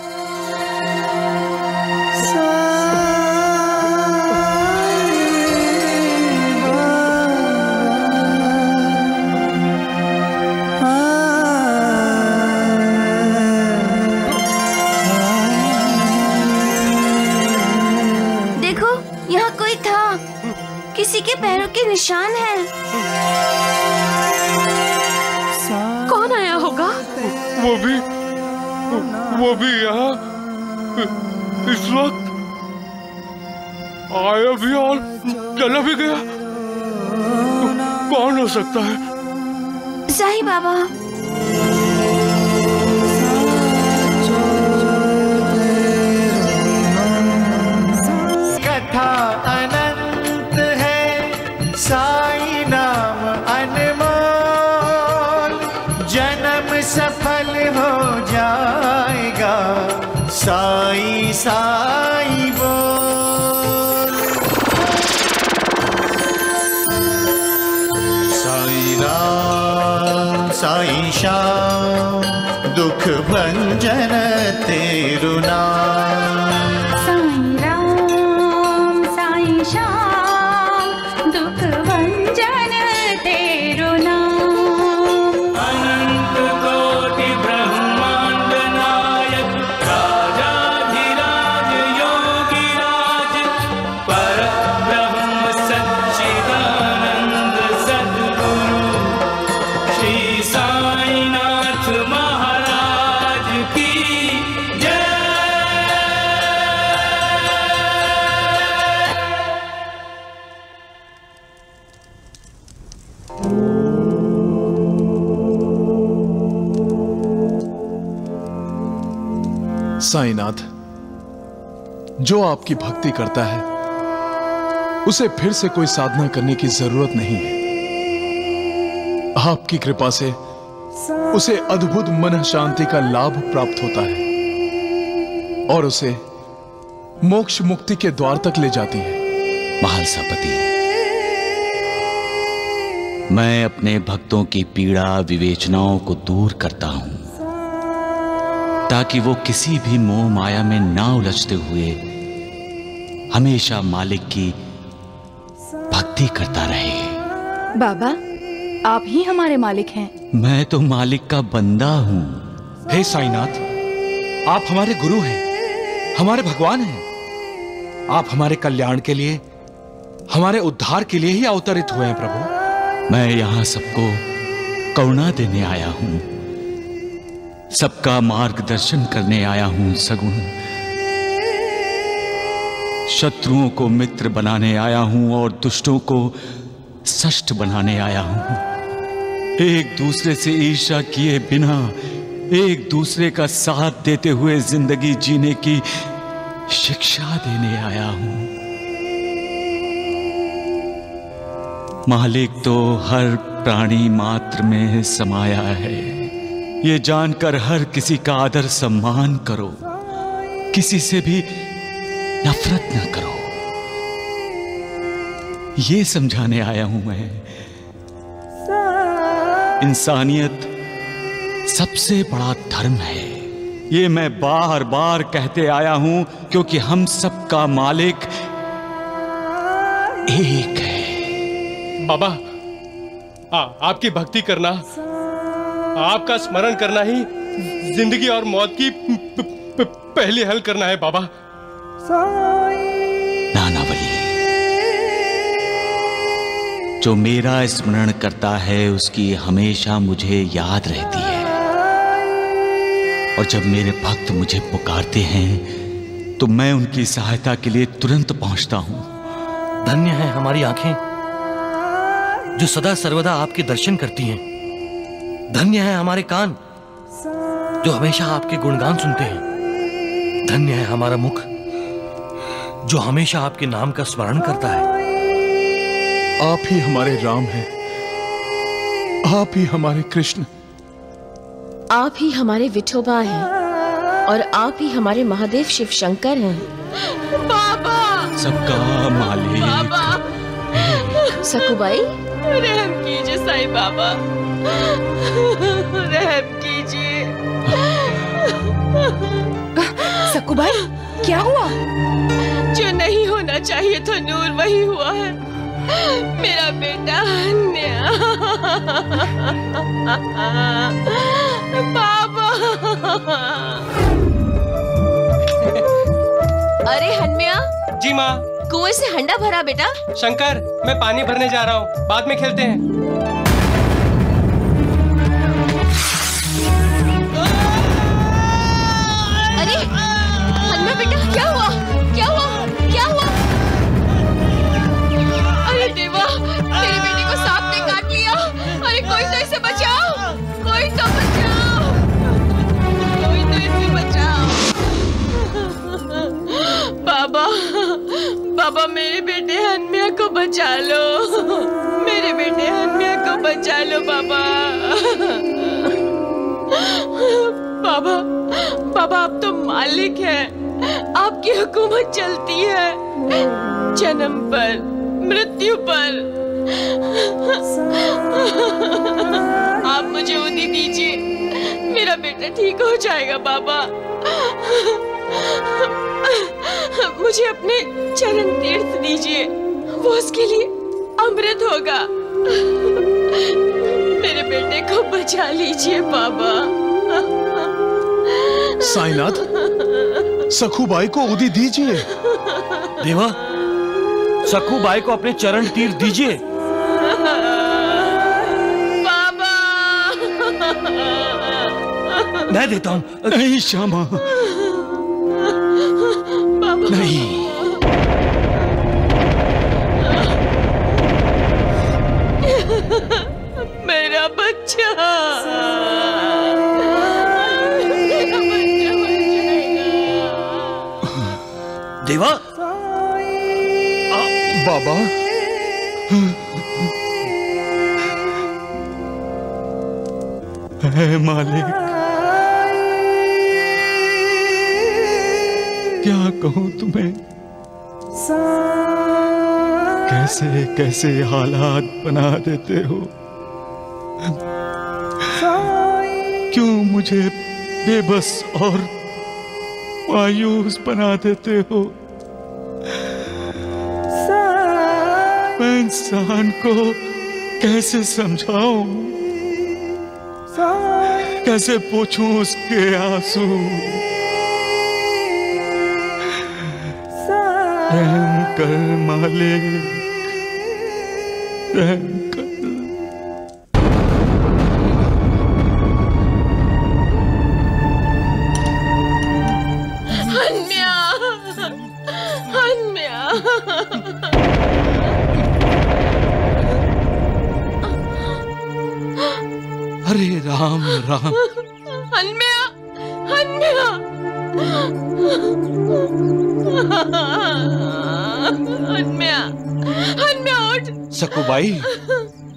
देखो, यहाँ कोई था, किसी के पैरों के निशान हैं। कौन आया होगा? वो भी यहाँ इस वक्त आया भी और चला भी गया। कौन हो सकता है? साईं बाबा। कथा अनंत है, साईं नाम अनमोल, जन्म सफल हो जाएगा, साईं साईं बोल। साईं राम साईं श्याम, दुख भंजन तेरु नाम। साईं राम साईं श्याम, दुख भंजन तेरो नाम। अनंत कोटि ब्रह्मांड नायक, राजाधिराज योगिराज, परब्रह्म सच्चिदानंद सद्गुरु श्री साईनाथ महाराज की जय। साईनाथ, जो आपकी भक्ति करता है उसे फिर से कोई साधना करने की जरूरत नहीं है। आपकी कृपा से उसे अद्भुत मन शांति का लाभ प्राप्त होता है और उसे मोक्ष मुक्ति के द्वार तक ले जाती है। महालसापति, मैं अपने भक्तों की पीड़ा विवेचनाओं को दूर करता हूं ताकि वो किसी भी मोह माया में ना उलझते हुए हमेशा मालिक की भक्ति करता रहे। बाबा, आप ही हमारे मालिक हैं। मैं तो मालिक का बंदा हूं। हे साईनाथ, आप हमारे गुरु हैं, हमारे भगवान हैं। आप हमारे कल्याण के लिए, हमारे उद्धार के लिए ही अवतरित हुए हैं प्रभु। मैं यहां सबको करुणा देने आया हूं, सबका मार्गदर्शन करने आया हूं सगुण। शत्रुओं को मित्र बनाने आया हूं और दुष्टों को सष्ट बनाने आया हूं। एक दूसरे से ईर्ष्या किए बिना एक दूसरे का साथ देते हुए जिंदगी जीने की शिक्षा देने आया हूं। मालिक तो हर प्राणी मात्र में समाया है, ये जानकर हर किसी का आदर सम्मान करो, किसी से भी नफरत न करो, ये समझाने आया हूं मैं। इंसानियत सबसे बड़ा धर्म है, ये मैं बार बार कहते आया हूं क्योंकि हम सबका मालिक एक है। बाबा, आपकी भक्ति करना, आपका स्मरण करना ही जिंदगी और मौत की पहली हल करना है बाबा। नानावली, जो मेरा स्मरण करता है उसकी हमेशा मुझे याद रहती है, और जब मेरे भक्त मुझे पुकारते हैं तो मैं उनकी सहायता के लिए तुरंत पहुंचता हूं। धन्य है हमारी आंखें जो सदा सर्वदा आपके दर्शन करती हैं। धन्य है हमारे कान जो हमेशा आपके गुणगान सुनते हैं। धन्य है हमारा मुख जो हमेशा आपके नाम का स्मरण करता है। आप ही हमारे राम हैं, आप ही हमारे कृष्ण, आप ही हमारे विठोबा हैं और आप ही हमारे महादेव शिव शंकर हैं। बाबा, सबका मालिक। बाबा, सकुबाई, रहम कीजिए साईं बाबा, रहम कीजिए। सकुबाई, क्या हुआ? जो नहीं होना चाहिए था नूर, वही हुआ है। मेरा बेटा अन्या। बाबा। अरे हन्म्या। जी माँ। कुएं से हंडा भरा बेटा? शंकर, मैं पानी भरने जा रहा हूँ, बाद में खेलते हैं। अरे हन्म्या बेटा, क्या हुआ? क्या हुआ? क्या हुआ? अरे देवा, मेरे बेटे को सांप ने काट लिया। अरे कोई तो इसे बचाओ, कोई तो बचाओ, कोई तो इसे बचाओ। बाबा, बाबा मेरे बेटे हन्म्या को बचा लो, मेरे बेटे हन्म्या को बचा लो बाबा। बाबा, बाबा आप तो मालिक हैं, आपकी हुकूमत चलती है जन्म पर, मृत्यु पर। आप मुझे उदी दीजिए, मेरा बेटा ठीक हो जाएगा बाबा। मुझे अपने चरण तीर्थ दीजिए, वो उसके लिए अमृत होगा। मेरे बेटे को बचा लीजिए बाबा। साईनाथ, सखुबाई को उदी दीजिए। देवा, सखुबाई को अपने चरण तीर्थ दीजिए। बाबा। मैं देता हूँ। नहीं श्यामा, बाबा। नहीं। मेरा बच्चा, देवा। बाबा, है मालिक, क्या कहूं तुम्हें? कैसे कैसे हालात बना देते हो, क्यों मुझे बेबस और मायूस बना देते हो? मैं इंसान को कैसे समझाऊं, कैसे पोंछूं उसके आंसू? रहम कर मालिक, रहम कर। हन्म्या, हन्म्या। अरे राम राम। हन्म्या, हन्म्या। हन्म्या, हन्म्या उठ। सकुबाई,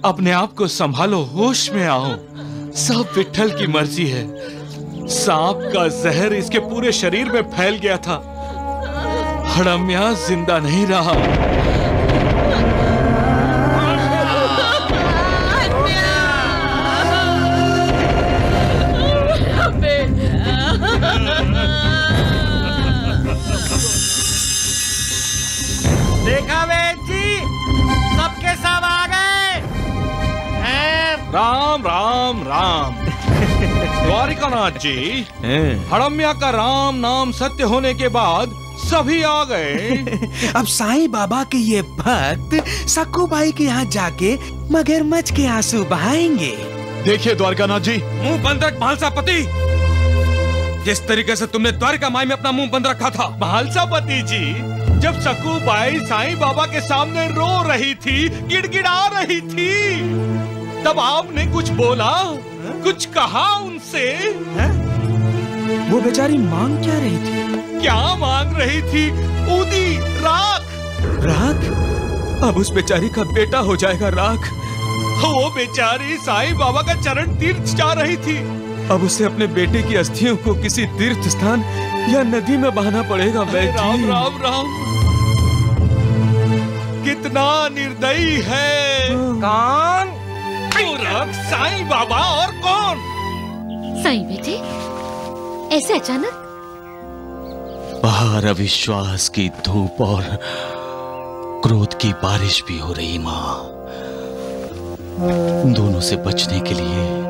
अपने आप को संभालो, होश में आओ। सब विट्ठल की मर्जी है। सांप का जहर इसके पूरे शरीर में फैल गया था। हड़म्या जिंदा नहीं रहा। देखा वेद जी, सबके सब आ गए। राम राम राम। द्वारिकानाथ जी, हड़म्या का राम नाम सत्य होने के बाद सभी आ गए। अब साईं बाबा के ये भक्त सकुबाई के यहाँ जाके मगरमच्छ के आंसू बहाएंगे। देखिए द्वारकानाथ जी, मुंह बंद रख भालसापति। जिस तरीके से तुमने द्वारिका माई में अपना मुंह बंद रखा था। भालसापति जी, जब सकुबाई साईं बाबा के सामने रो रही थी, गिड़गिड़ा रही थी, तब आपने कुछ बोला, कुछ कहा उनसे? वो बेचारी मांग क्या रही थी? क्या मांग रही थी? ऊदी राख। राख? अब उस बेचारी का बेटा हो जाएगा राख। वो बेचारी साईं बाबा का चरण तीर्थ जा रही थी। अब उसे अपने बेटे की अस्थियों को किसी तीर्थ स्थान या नदी में बहाना पड़ेगा। राम राम राम, कितना निर्दयी है। कौन? साईं बाबा और कौन? साईं बेटे, ऐसे अचानक? बाहर अविश्वास की धूप और क्रोध की बारिश भी हो रही। माँ, दोनों से बचने के लिए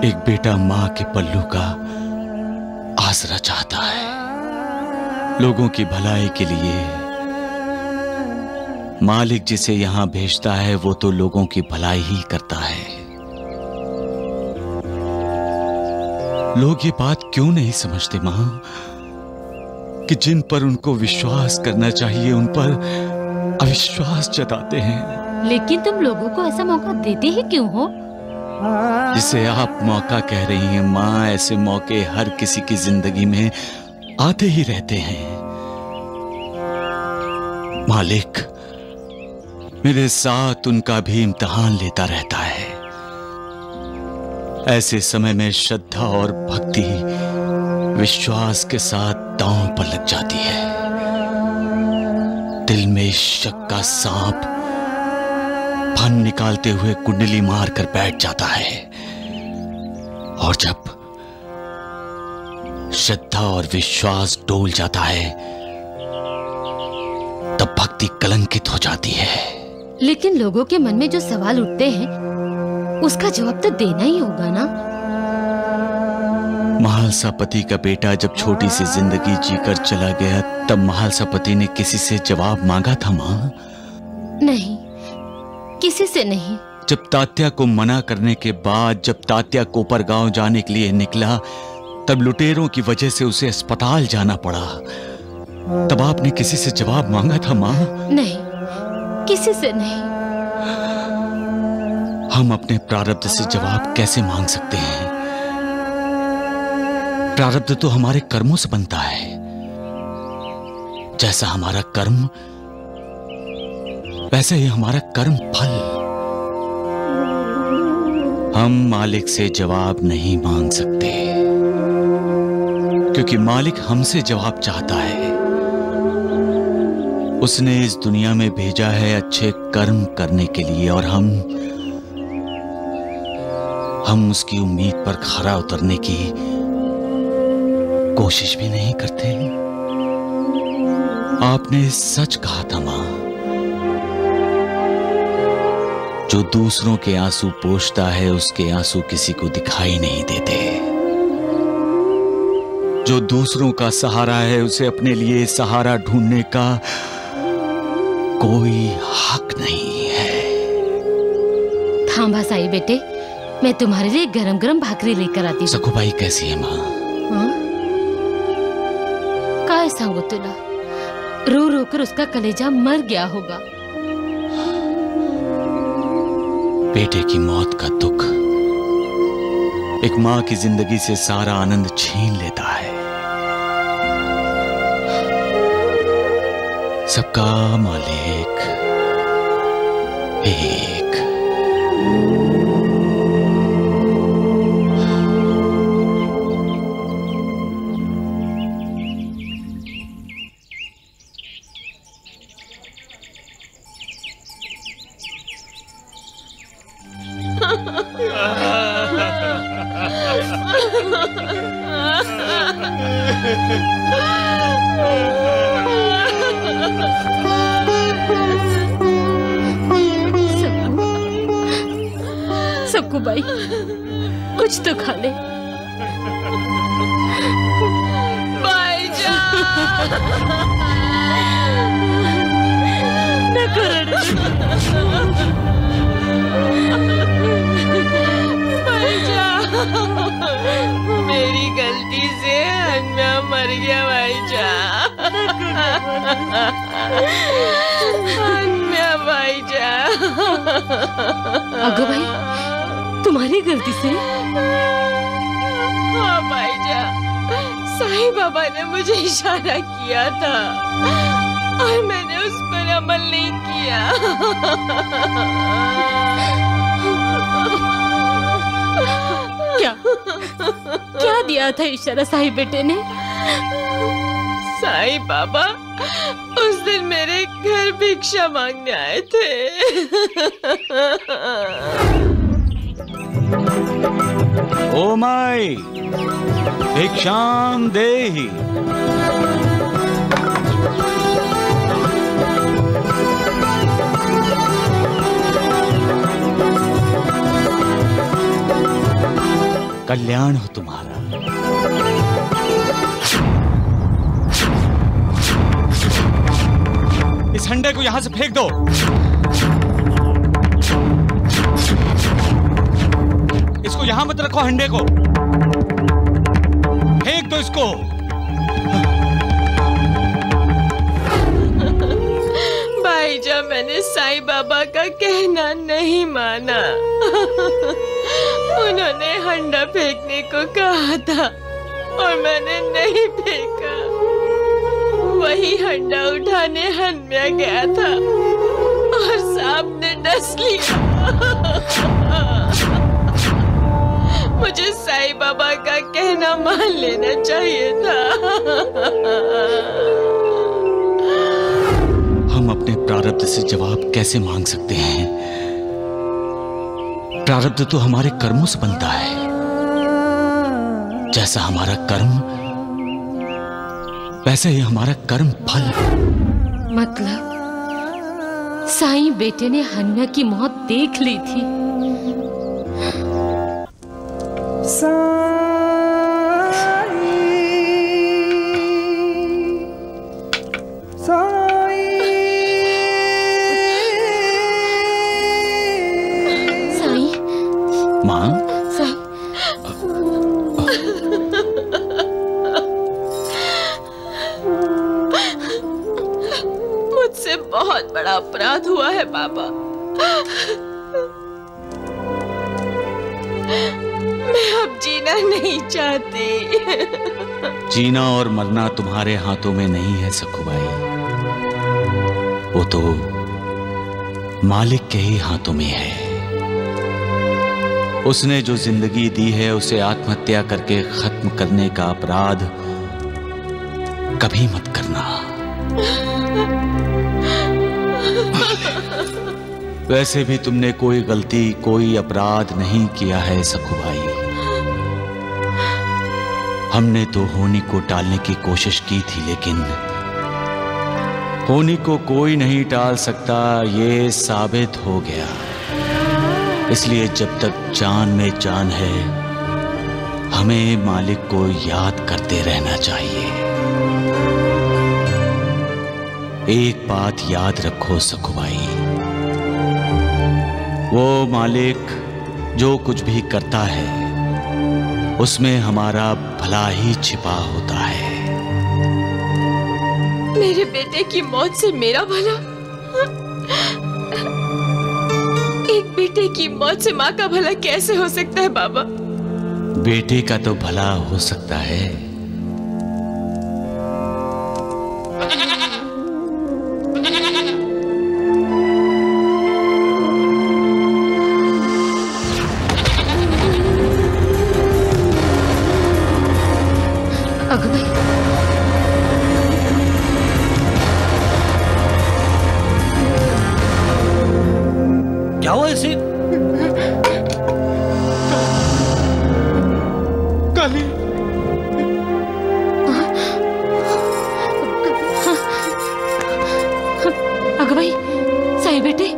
एक बेटा माँ के पल्लू का आसरा चाहता है। लोगों की भलाई के लिए मालिक जिसे यहां भेजता है वो तो लोगों की भलाई ही करता है। लोग ये बात क्यों नहीं समझते मां कि जिन पर उनको विश्वास करना चाहिए उन पर अविश्वास जताते हैं। लेकिन तुम लोगों को ऐसा मौका देते ही क्यों हो? जिसे आप मौका कह रही हैं माँ, ऐसे मौके हर किसी की जिंदगी में आते ही रहते हैं। मालिक मेरे साथ उनका भी इम्तिहान लेता रहता है। ऐसे समय में श्रद्धा और भक्ति विश्वास के साथ दांव पर लग जाती है। दिल में शक का सांप फन निकालते हुए कुंडली मार कर बैठ जाता है, और जब श्रद्धा और विश्वास डोल जाता है तब भक्ति कलंकित हो जाती है। लेकिन लोगों के मन में जो सवाल उठते हैं उसका जवाब तो देना ही होगा ना। महालसा पति का बेटा जब छोटी सी जिंदगी जीकर चला गया तब महालसा पति ने किसी से जवाब मांगा था माँ? नहीं, किसी से नहीं। जब तात्या को मना करने के बाद जब तात्या कोपर गांव जाने के लिए निकला तब लुटेरों की वजह से उसे अस्पताल जाना पड़ा। तब आपने किसी से जवाब मांगा था माँ? नहीं, किसी से नहीं। हम अपने प्रारब्ध से जवाब कैसे मांग सकते हैं? प्रारब्ध तो हमारे कर्मों से बनता है। जैसा हमारा कर्म वैसे ही हमारा कर्म फल। हम मालिक से जवाब नहीं मांग सकते क्योंकि मालिक हमसे जवाब चाहता है। उसने इस दुनिया में भेजा है अच्छे कर्म करने के लिए, और हम उसकी उम्मीद पर खरा उतरने की कोशिश भी नहीं करते। आपने सच कहा था मां, जो दूसरों के आंसू पोंछता है उसके आंसू किसी को दिखाई नहीं देते। जो दूसरों का सहारा है उसे अपने लिए सहारा ढूंढने का कोई हक नहीं है। थांबा साई बेटे, मैं तुम्हारे लिए गरम गरम भाकरी लेकर आती हूँ। सखूबाई कैसी है माँ? काय सांगू तुला, रो रो कर उसका कलेजा मर गया होगा। बेटे की मौत का दुख एक माँ की जिंदगी से सारा आनंद छीन लेता है। सबका मालिक एक। सक्कू भाई, कुछ तो खा ले। भाईजान, न करो भाईजान, मेरी गलती से अन्या मर गया भाईजान। अन्या भाईजान। अगो भाई, तुम्हारी गलती से? हाँ भाईजान, साईं बाबा ने मुझे इशारा किया था और मैंने उस पर अमल नहीं किया। क्या दिया था इशारा साईं बेटे ने? साईं बाबा उस दिन मेरे घर भिक्षा मांगने आए थे। ओ माई भिक्षाम देहि। कल्याण हो तुम्हारा। इस हंडे को यहां से फेंक दो। इसको यहां मत रखो, हंडे को फेंक दो इसको। भाईजान, मैंने साईं बाबा का कहना नहीं माना। उन्होंने हंडा फेंकने को कहा था और मैंने नहीं फेंका। वही हंडा उठाने हन्या गया था और सांप ने डस लिया। मुझे साईं बाबा का कहना मान लेना चाहिए था। हम अपने प्रारब्ध से जवाब कैसे मांग सकते हैं? प्रारब्ध तो हमारे कर्मों से बनता है। जैसा हमारा कर्म वैसे ही हमारा कर्म फल। मतलब साईं बेटे ने हन्या की मौत देख ली थी। मुझसे बहुत बड़ा अपराध हुआ है बाबा। मैं अब जीना नहीं चाहती। जीना और मरना तुम्हारे हाथों में नहीं है सखुबाई, वो तो मालिक के ही हाथों में है। उसने जो जिंदगी दी है उसे आत्महत्या करके खत्म करने का अपराध कभी मत करना। वैसे भी तुमने कोई गलती, कोई अपराध नहीं किया है सखुबाई। हमने तो होनी को टालने की कोशिश की थी, लेकिन होनी को कोई नहीं टाल सकता, ये साबित हो गया। इसलिए जब तक जान में जान है, हमें मालिक को याद करते रहना चाहिए। एक बात याद रखो सखुबाई, वो मालिक जो कुछ भी करता है उसमें हमारा भला ही छिपा होता है। मेरे बेटे की मौत से मेरा भला? एक बेटे की मौत से माँ का भला कैसे हो सकता है बाबा? बेटे का तो भला हो सकता है। क्या हुआ इसे? काली अगवाई, साईं बेटे,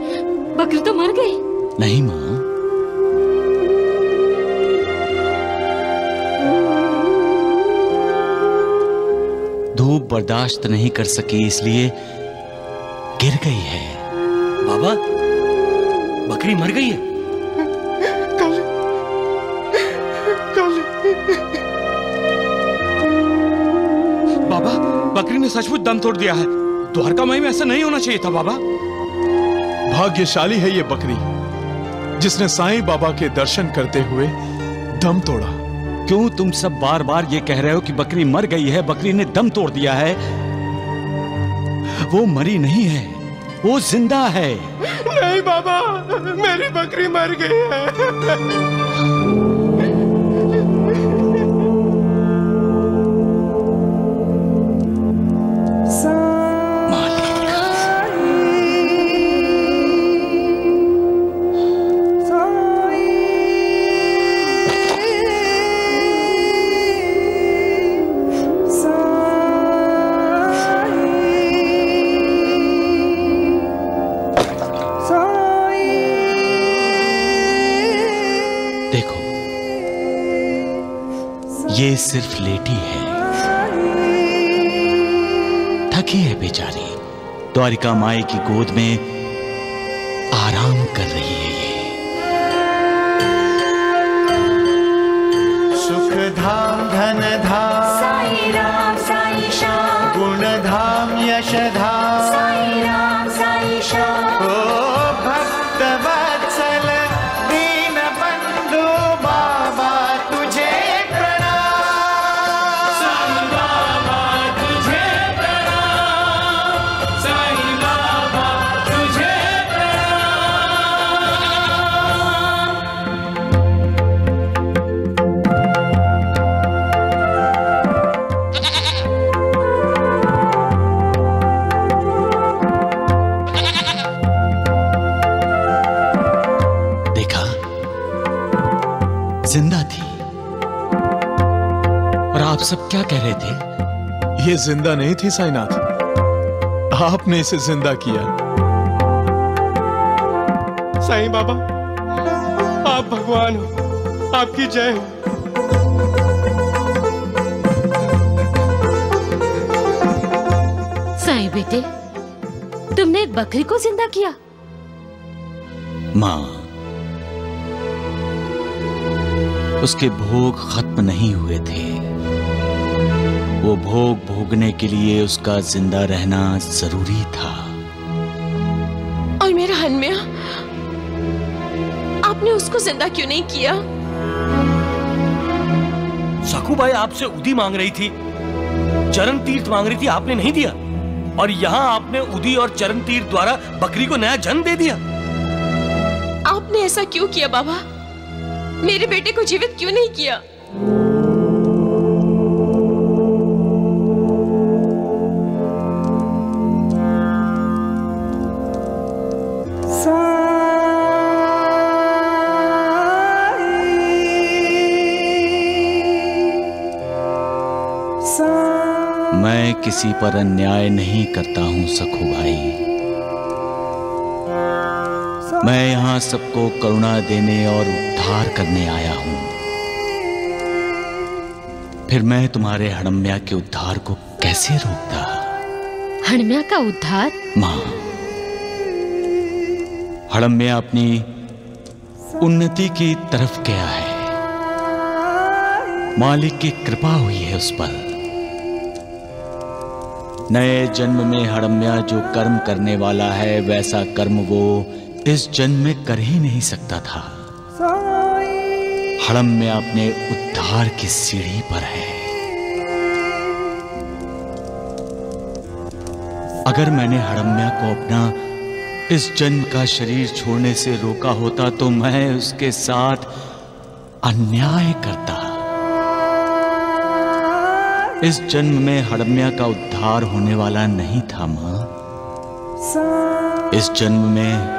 बकरी तो मर गई। नहीं माँ, धूप बर्दाश्त नहीं कर सकी इसलिए गिर गई है। बाबा, बकरी मर गई है? बाबा, बकरी ने सचमुच दम तोड़ दिया है। द्वारका माई में ऐसा नहीं होना चाहिए था बाबा। भाग्यशाली है ये बकरी जिसने साईं बाबा के दर्शन करते हुए दम तोड़ा। क्यों तुम सब बार बार ये कह रहे हो कि बकरी मर गई है, बकरी ने दम तोड़ दिया है? वो मरी नहीं है, वो जिंदा है। नहीं बाबा, मेरी बकरी मर गई है। ये सिर्फ लेटी है, थकी है बेचारी, द्वारिका माई की गोद में आराम कर रही है ये। सुख धाम धन धाम साई राम साई श्याम, गुण धाम यश धाम साई राम साई श्याम। ओ भक्त वत्सल दीन बंधु बाबा तुझे जिंदा थी। और आप सब क्या कह रहे थे? ये जिंदा नहीं थी साईनाथ, आपने इसे जिंदा किया। साईं बाबा, आप भगवान हो, आपकी जय हो। साईं बेटे, तुमने एक बकरी को जिंदा किया? माँ, उसके भोग खत्म नहीं हुए थे। वो भोग भोगने के लिए उसका जिंदा रहना जरूरी था। और मेरा हनम्या, आपने उसको जिंदा क्यों नहीं किया? सखूबाई आपसे उदी मांग रही थी, चरण तीर्थ मांग रही थी, आपने नहीं दिया। और यहाँ आपने उदी और चरण तीर्थ द्वारा बकरी को नया जन्म दे दिया। आपने ऐसा क्यों किया बाबा? मेरे बेटे को जीवित क्यों नहीं किया? मैं किसी पर अन्याय नहीं करता हूं सखू भाई। मैं यहाँ सबको करुणा देने और उद्धार करने आया हूं। फिर मैं तुम्हारे हड़म्या के उद्धार को कैसे रोकता? हड़म्या का उद्धार? माँ, हड़म्या अपनी उन्नति की तरफ गया है। मालिक की कृपा हुई है उस पर। नए जन्म में हड़म्या जो कर्म करने वाला है, वैसा कर्म वो इस जन्म में कर ही नहीं सकता था। हड़म्या अपने उद्धार की सीढ़ी पर है। अगर मैंने हड़म्या को अपना इस जन्म का शरीर छोड़ने से रोका होता तो मैं उसके साथ अन्याय करता। इस जन्म में हड़म्या का उद्धार होने वाला नहीं था मां। इस जन्म में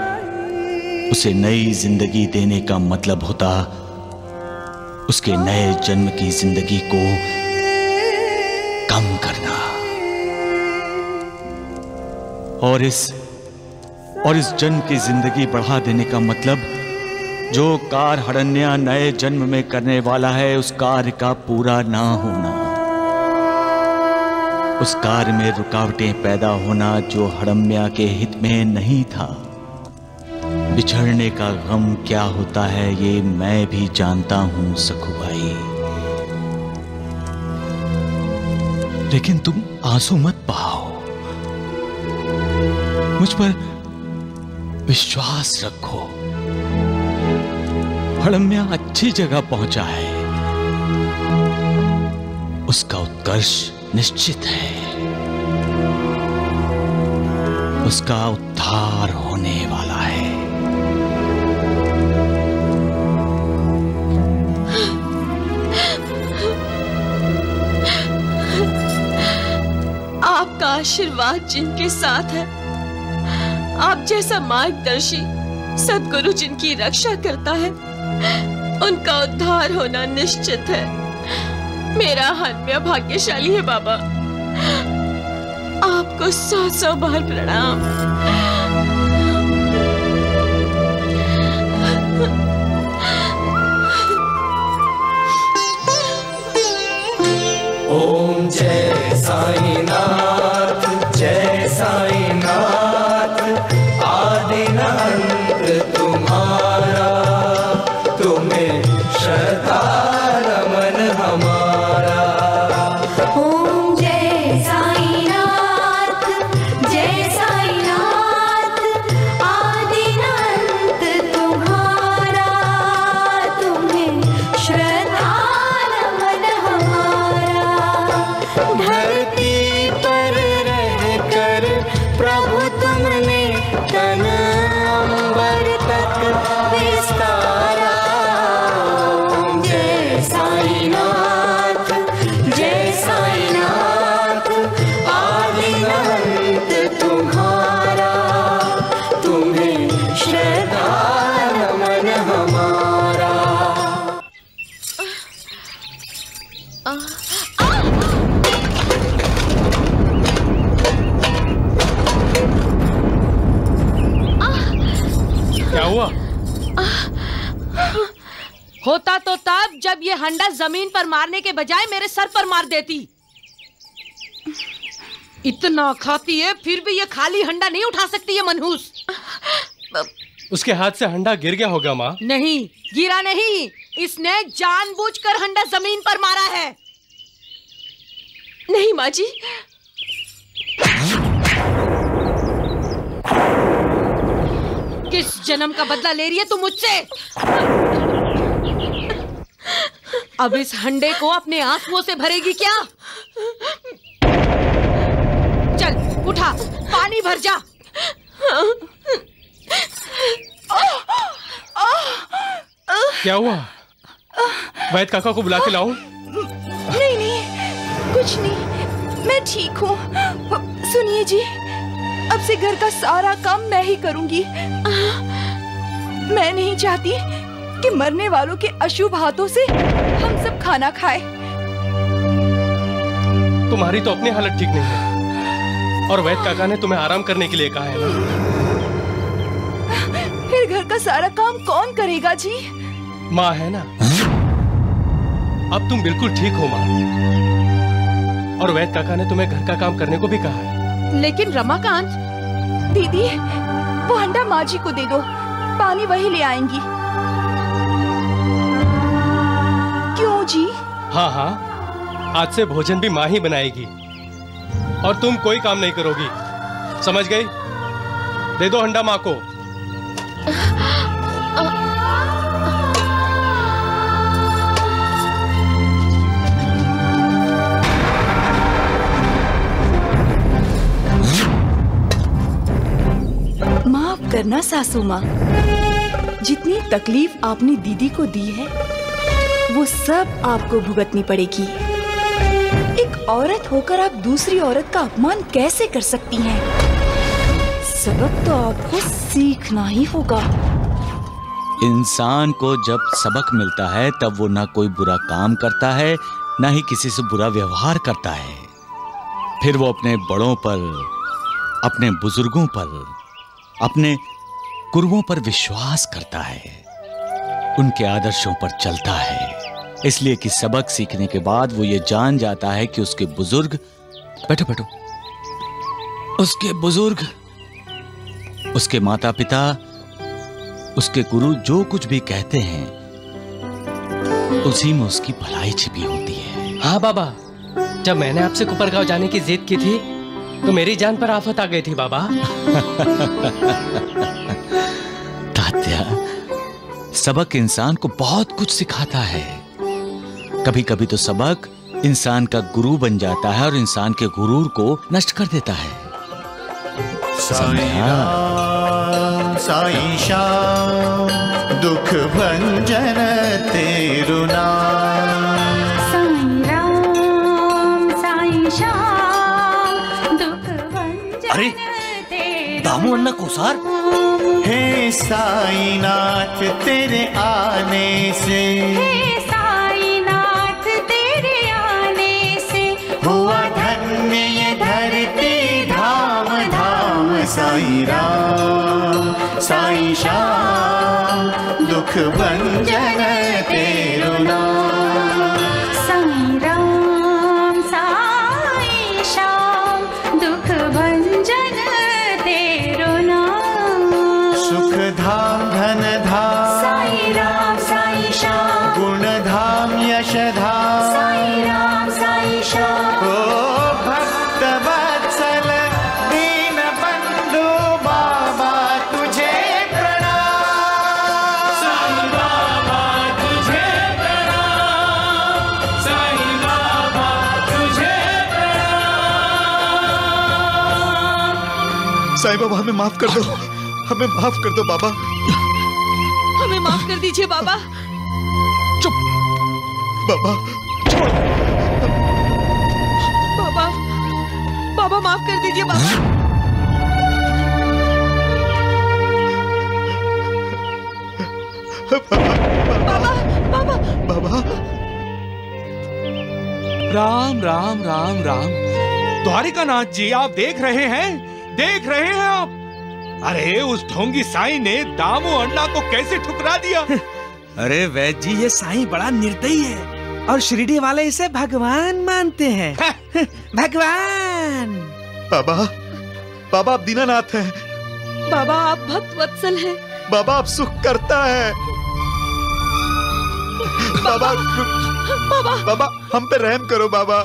उसे नई जिंदगी देने का मतलब होता उसके नए जन्म की जिंदगी को कम करना। और इस जन्म की जिंदगी बढ़ा देने का मतलब जो कार्य हड़म्या नए जन्म में करने वाला है, उस कार्य का पूरा ना होना, उस कार्य में रुकावटें पैदा होना जो हड़म्या के हित में नहीं था। बिछड़ने का गम क्या होता है ये मैं भी जानता हूं सखू भाई। लेकिन तुम आंसू मत बहाओ, मुझ पर विश्वास रखो। हड़म्या अच्छी जगह पहुंचा है। उसका उत्कर्ष निश्चित है, उसका उद्धार होने वाला है। आपका आशीर्वाद जिनके साथ है, आप जैसा मार्गदर्शी सद्गुरु जिनकी रक्षा करता है, उनका उद्धार होना निश्चित है। मेरा आत्मा भाग्यशाली है बाबा। आपको 100 बार प्रणाम। ओम जय साईनाथ, जय साईनाथ, आदि न अंत तुम्हारा, तुम्हें श्रद्धा नमन हमारा। ओम जय साईनाथ, जय साईनाथ, आदि न अंत तुम्हारा, तुम्हें श्रद्धा नमन हमारा। धरती पर रहकर प्रभु तुमने तन अंबर तक विस्तारा। ओम जय साईनाथ, जय साईनाथ, आदि अंत तुम्हारा, तुम्हें श्रद्धा नमन हमारा। क्या हुआ? होता तो तब जब ये हंडा जमीन पर मारने के बजाय मेरे सर पर मार देती। इतना खाती है फिर भी ये खाली हंडा नहीं उठा सकती ये मनहूस। उसके हाथ से हंडा गिर गया होगा माँ। नहीं, गिरा नहीं, इसने जानबूझकर हंडा जमीन पर मारा है। नहीं माँ जी, किस जन्म का बदला ले रही है तू मुझसे? अब इस हंडे को अपने आंसुओं से भरेगी क्या? चल उठा, पानी भर जा। क्या हुआ? वैद काका को बुला के लाऊं? नहीं नहीं, कुछ नहीं, मैं ठीक हूँ। सुनिए जी, अब से घर का सारा काम मैं ही करूंगी। मैं नहीं चाहती कि मरने वालों के अशुभ हाथों से हम सब खाना खाएं। तुम्हारी तो अपनी हालत ठीक नहीं है, और वैद काका ने तुम्हें आराम करने के लिए कहा है ना। फिर घर का सारा काम कौन करेगा जी? माँ है ना। अब तुम बिल्कुल ठीक हो माँ, और वैद काका ने तुम्हें घर का काम करने को भी कहा है। लेकिन रमाकांत, दीदी वो हंडा माँ जी को दे दो, पानी वही ले आएंगी। क्यों जी? हाँ हाँ, आज से भोजन भी माँ ही बनाएगी, और तुम कोई काम नहीं करोगी, समझ गई? दे दो हंडा माँ को। माफ करना सासू माँ, जितनी तकलीफ आपने दीदी को दी है वो सब आपको भुगतनी पड़ेगी। एक औरत होकर आप दूसरी औरत का अपमान कैसे कर सकती हैं? सबक तो आपको सीखना ही होगा। इंसान को जब सबक मिलता है तब वो ना कोई बुरा काम करता है, ना ही किसी से बुरा व्यवहार करता है। फिर वो अपने बड़ों पर, अपने बुजुर्गों पर, अपने गुरुओं पर विश्वास करता है, उनके आदर्शों पर चलता है, इसलिए कि सबक सीखने के बाद वो ये जान जाता है कि उसके बुजुर्ग, बैठो बैठो, उसके बुजुर्ग, उसके माता पिता, उसके गुरु जो कुछ भी कहते हैं उसी में उसकी भलाई छिपी होती है। हाँ बाबा, जब मैंने आपसे कुपरगांव जाने की जिद की थी तो मेरी जान पर आफत आ गई थी बाबा। तात्या, सबक इंसान को बहुत कुछ सिखाता है। कभी कभी तो सबक इंसान का गुरु बन जाता है और इंसान के गुरूर को नष्ट कर देता है। साईं राम साईं श्याम दुख भंजन तेरु नाम। साईं राम साईं श्याम दुख भंजन अरे दामू अन्ना कोसार। हे साईनाथ तेरे आने से, हे साईनाथ तेरे आने से हुआ धन्य ये धरती धाम धाम। साईं राम साईं श्याम दुख भंजन तेरु नाम। साईं राम साईं श्याम दुख भंजन तेरु नाम। सुख धाम धन धाम साईं राम साईं श्याम। गुण धाम यश धाम साईं राम साईं श्याम। ओ भक्त वत्सल दीन बंधु बाबा तुझे प्रणाम। साईं बाबा तुझे प्रणाम। साईं बाबा तुझे प्रणाम। साईं बाबा हमें माफ कर दो, हमें माफ कर दो बाबा। हमें माफ कर दीजिए बाबा। चुप बाबा, बाबा बाबा माफ कर दीजिए बाबा। बाबा बाबा बाबा। राम राम राम राम। द्वारिकानाथ जी आप देख रहे हैं, देख रहे हैं आप। अरे उस ढोंगी साईं ने दामू अन्ना को कैसे ठुकरा दिया। अरे वैद्य जी ये साईं बड़ा निर्दयी है और शिरडी वाले इसे भगवान मानते हैं। भगवान। बाबा बाबा आप दीनानाथ हैं। बाबा आप भक्त वत्सल हैं। बाबा आप सुख करता है। बाबा बाबा बाबा हम पे रहम करो बाबा।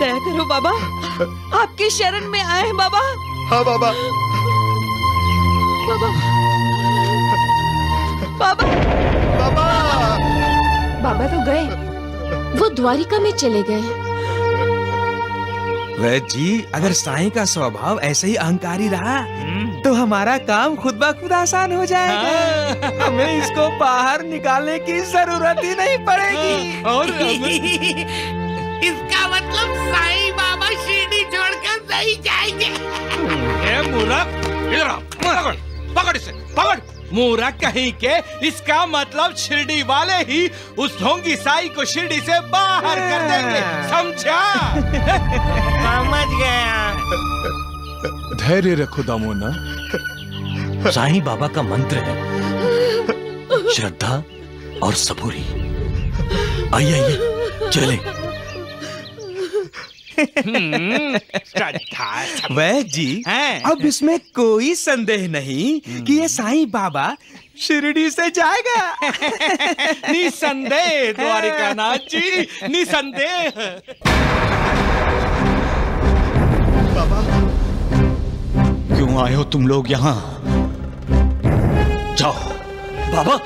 दया करो बाबा, आपके शरण में आए हैं बाबा। हाँ बाबा। बाबा बाबा बाबा बाबा तो गए, वो द्वारिका में चले गए। वैद्य जी अगर साईं का स्वभाव ऐसे ही अहंकारी रहा तो हमारा काम खुद ब खुद आसान हो जाएगा। हमें इसको बाहर निकालने की जरूरत ही नहीं पड़ेगी। और इसका मतलब साईं बाबा शिरडी छोड़कर नहीं जाएंगे। मूर्ख, इधर आ, पकड़ पकड़ इसे, पकड़। मूर्ख कहीं के, इसका मतलब शिरडी वाले ही उस ढोंगी साईं को शिरडी से बाहर कर देंगे, समझा? समझ गया। धैर्य रखो दामोना। साईं बाबा का मंत्र है श्रद्धा और सबूरी। आइए आइए चले। वैद्य जी अब इसमें कोई संदेह नहीं कि ये साईं बाबा शिरडी से जाएगा। निसंदेह द्वारिकानाथ जी, निसंदेह। बाबा क्यों आए हो तुम लोग यहाँ? जाओ बाबा,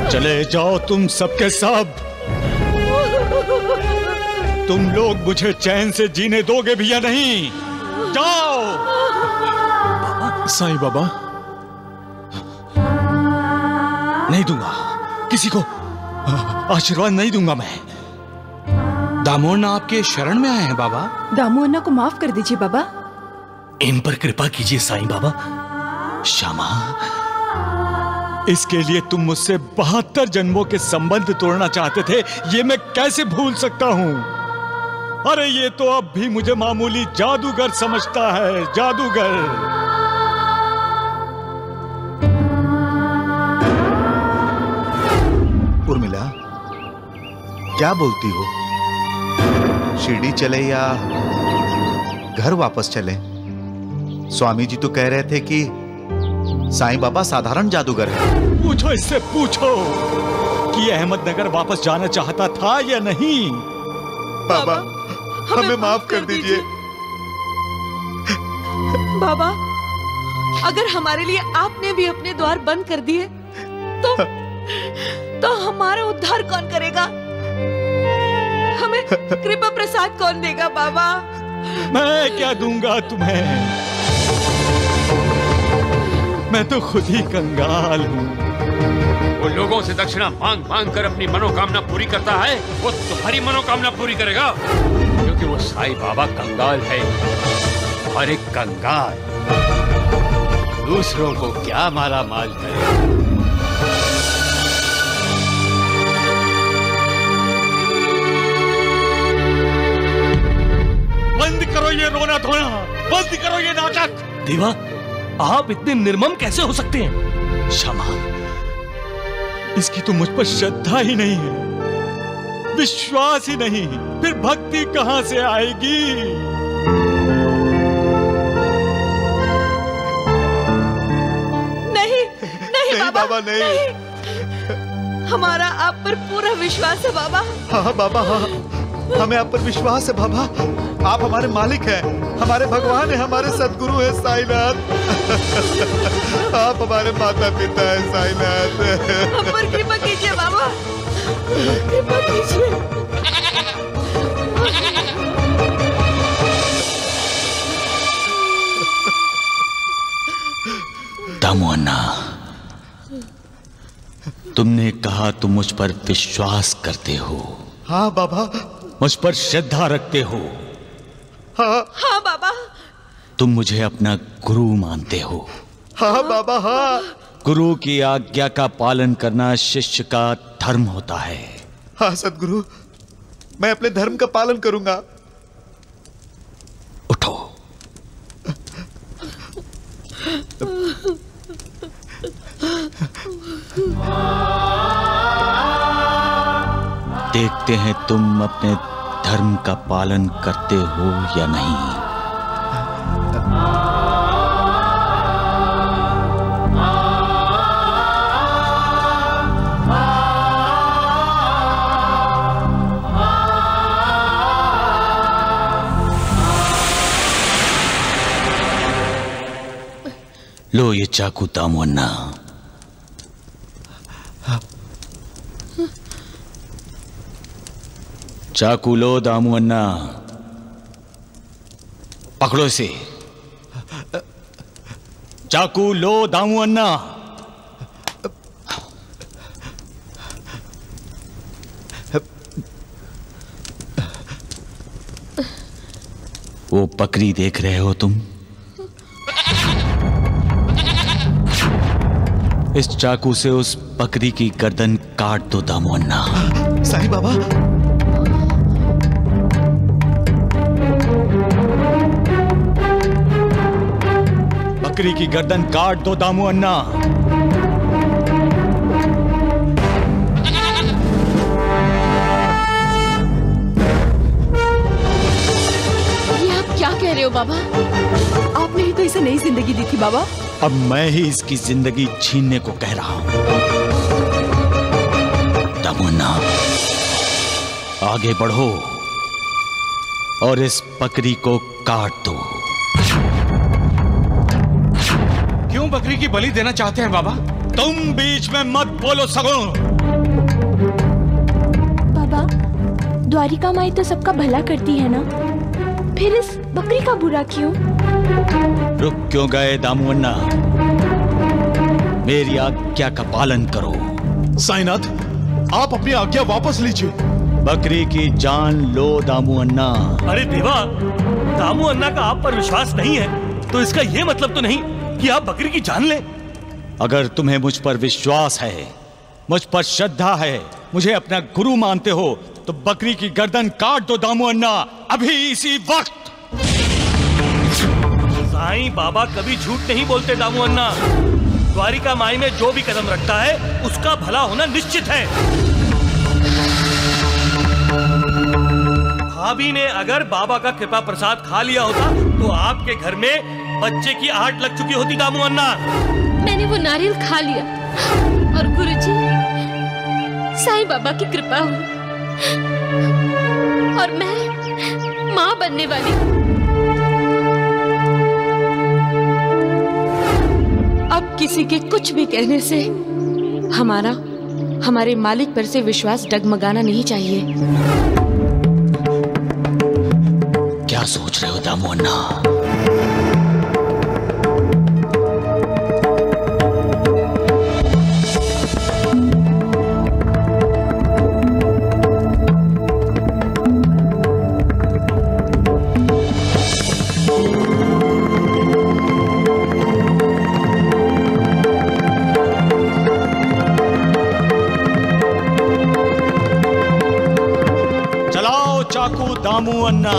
चले जाओ तुम सबके सब। तुम लोग मुझे चैन से जीने दोगे भी या नहीं? जाओ। साईं बाबा नहीं दूंगा, किसी को आशीर्वाद नहीं दूंगा मैं। दामू अन्ना आपके शरण में आए हैं बाबा। दामू अन्ना को माफ कर दीजिए बाबा। इन पर कृपा कीजिए साईं बाबा। श्यामा, इसके लिए तुम मुझसे 72 जन्मों के संबंध तोड़ना चाहते थे, ये मैं कैसे भूल सकता हूं? अरे ये तो अब भी मुझे मामूली जादूगर समझता है, जादूगर। उर्मिला क्या बोलती हो? शिरडी चले या घर वापस चले? स्वामी जी तो कह रहे थे कि साईं बाबा साधारण जादूगर है। पूछो इससे, पूछो कि अहमदनगर वापस जाना चाहता था या नहीं। बाबा हमें माफ कर दीजिए। बाबा अगर हमारे लिए आपने भी अपने द्वार बंद कर दिए तो हमारा उद्धार कौन करेगा? हमें कृपा प्रसाद कौन देगा बाबा? मैं क्या दूंगा तुम्हें? मैं तो खुद ही कंगाल हूँ। वो लोगों से दक्षिणा मांग मांग कर अपनी मनोकामना पूरी करता है, वो तुम्हारी मनोकामना पूरी करेगा, क्योंकि वो साईं बाबा कंगाल है और एक कंगाल दूसरों को क्या माला माल करे। बंद करो ये रोना धोना, बंद करो ये नाटक। देवा, आप इतने निर्मम कैसे हो सकते हैं? क्षमा, इसकी तो मुझ पर श्रद्धा ही नहीं है, विश्वास ही नहीं, फिर भक्ति कहां से आएगी? नहीं, नहीं बाबा, नहीं। हमारा आप पर पूरा विश्वास है बाबा। हाँ बाबा, हाँ, हमें आप पर विश्वास है बाबा। आप हमारे मालिक हैं, हमारे भगवान हैं, हमारे सदगुरु हैं साईनाथ। आप हमारे माता पिता हैं साईनाथ। हम पर कृपा कीजिए बाबा, कृपा कीजिए। दामू अन्ना, तुमने कहा तुम मुझ पर विश्वास करते हो। हाँ बाबा। मुझ पर श्रद्धा रखते हो। हाँ बाबा। तुम मुझे अपना गुरु मानते हो। हाँ बाबा, हाँ। गुरु की आज्ञा का पालन करना शिष्य का धर्म होता है। हाँ सदगुरु, मैं अपने धर्म का पालन करूंगा। उठो। देखते हैं तुम अपने धर्म का पालन करते हो या नहीं। लो ये चाकू दामू अन्ना। चाकू लो दामू अन्ना, पकड़ो इसे। चाकू लो दामू अन्ना। वो बकरी देख रहे हो तुम? इस चाकू से उस बकरी की गर्दन काट दो दामू अन्ना। साईं बाबा। बकरी की गर्दन काट दो दामू अन्ना। ये आप क्या कह रहे हो बाबा? आपने ही तो इसे नई जिंदगी दी थी बाबा। अब मैं ही इसकी जिंदगी छीनने को कह रहा हूं। दामू अन्ना, आगे बढ़ो और इस बकरी को काट दो। क्यों बकरी की बलि देना चाहते हैं बाबा? तुम बीच में मत बोलो सगुण। बाबा, द्वारिका माई तो सबका भला करती है ना, फिर इस बकरी का बुरा क्यों? रुक क्यों गए दामू अन्ना? मेरी आज्ञा का पालन करो। साईनाथ, आप अपनी आज्ञा वापस लीजिए। बकरी की जान लो दामू अन्ना। अरे देवा, दामू अन्ना का आप पर विश्वास नहीं है तो इसका यह मतलब तो नहीं कि आप बकरी की जान लें। अगर तुम्हें मुझ पर विश्वास है, मुझ पर श्रद्धा है, मुझे अपना गुरु मानते हो, तो बकरी की गर्दन काट दो दामू अन्ना, अभी इसी वक्त। साईं बाबा कभी झूठ नहीं बोलते दामू अन्ना। द्वारिका माई में जो भी कदम रखता है उसका भला होना निश्चित है। भाभी ने अगर बाबा का कृपा प्रसाद खा लिया होता तो आपके घर में बच्चे की आहट लग चुकी होती दामू अन्ना। मैंने वो नारियल खा लिया और गुरुजी, साईं बाबा की कृपा हुई और मैं माँ बनने वाली हूँ। अब किसी के कुछ भी कहने से हमारे मालिक पर से विश्वास डगमगाना नहीं चाहिए। क्या सोच रहे हो दामू अन्ना? चलाओ चाकू दामू अन्ना।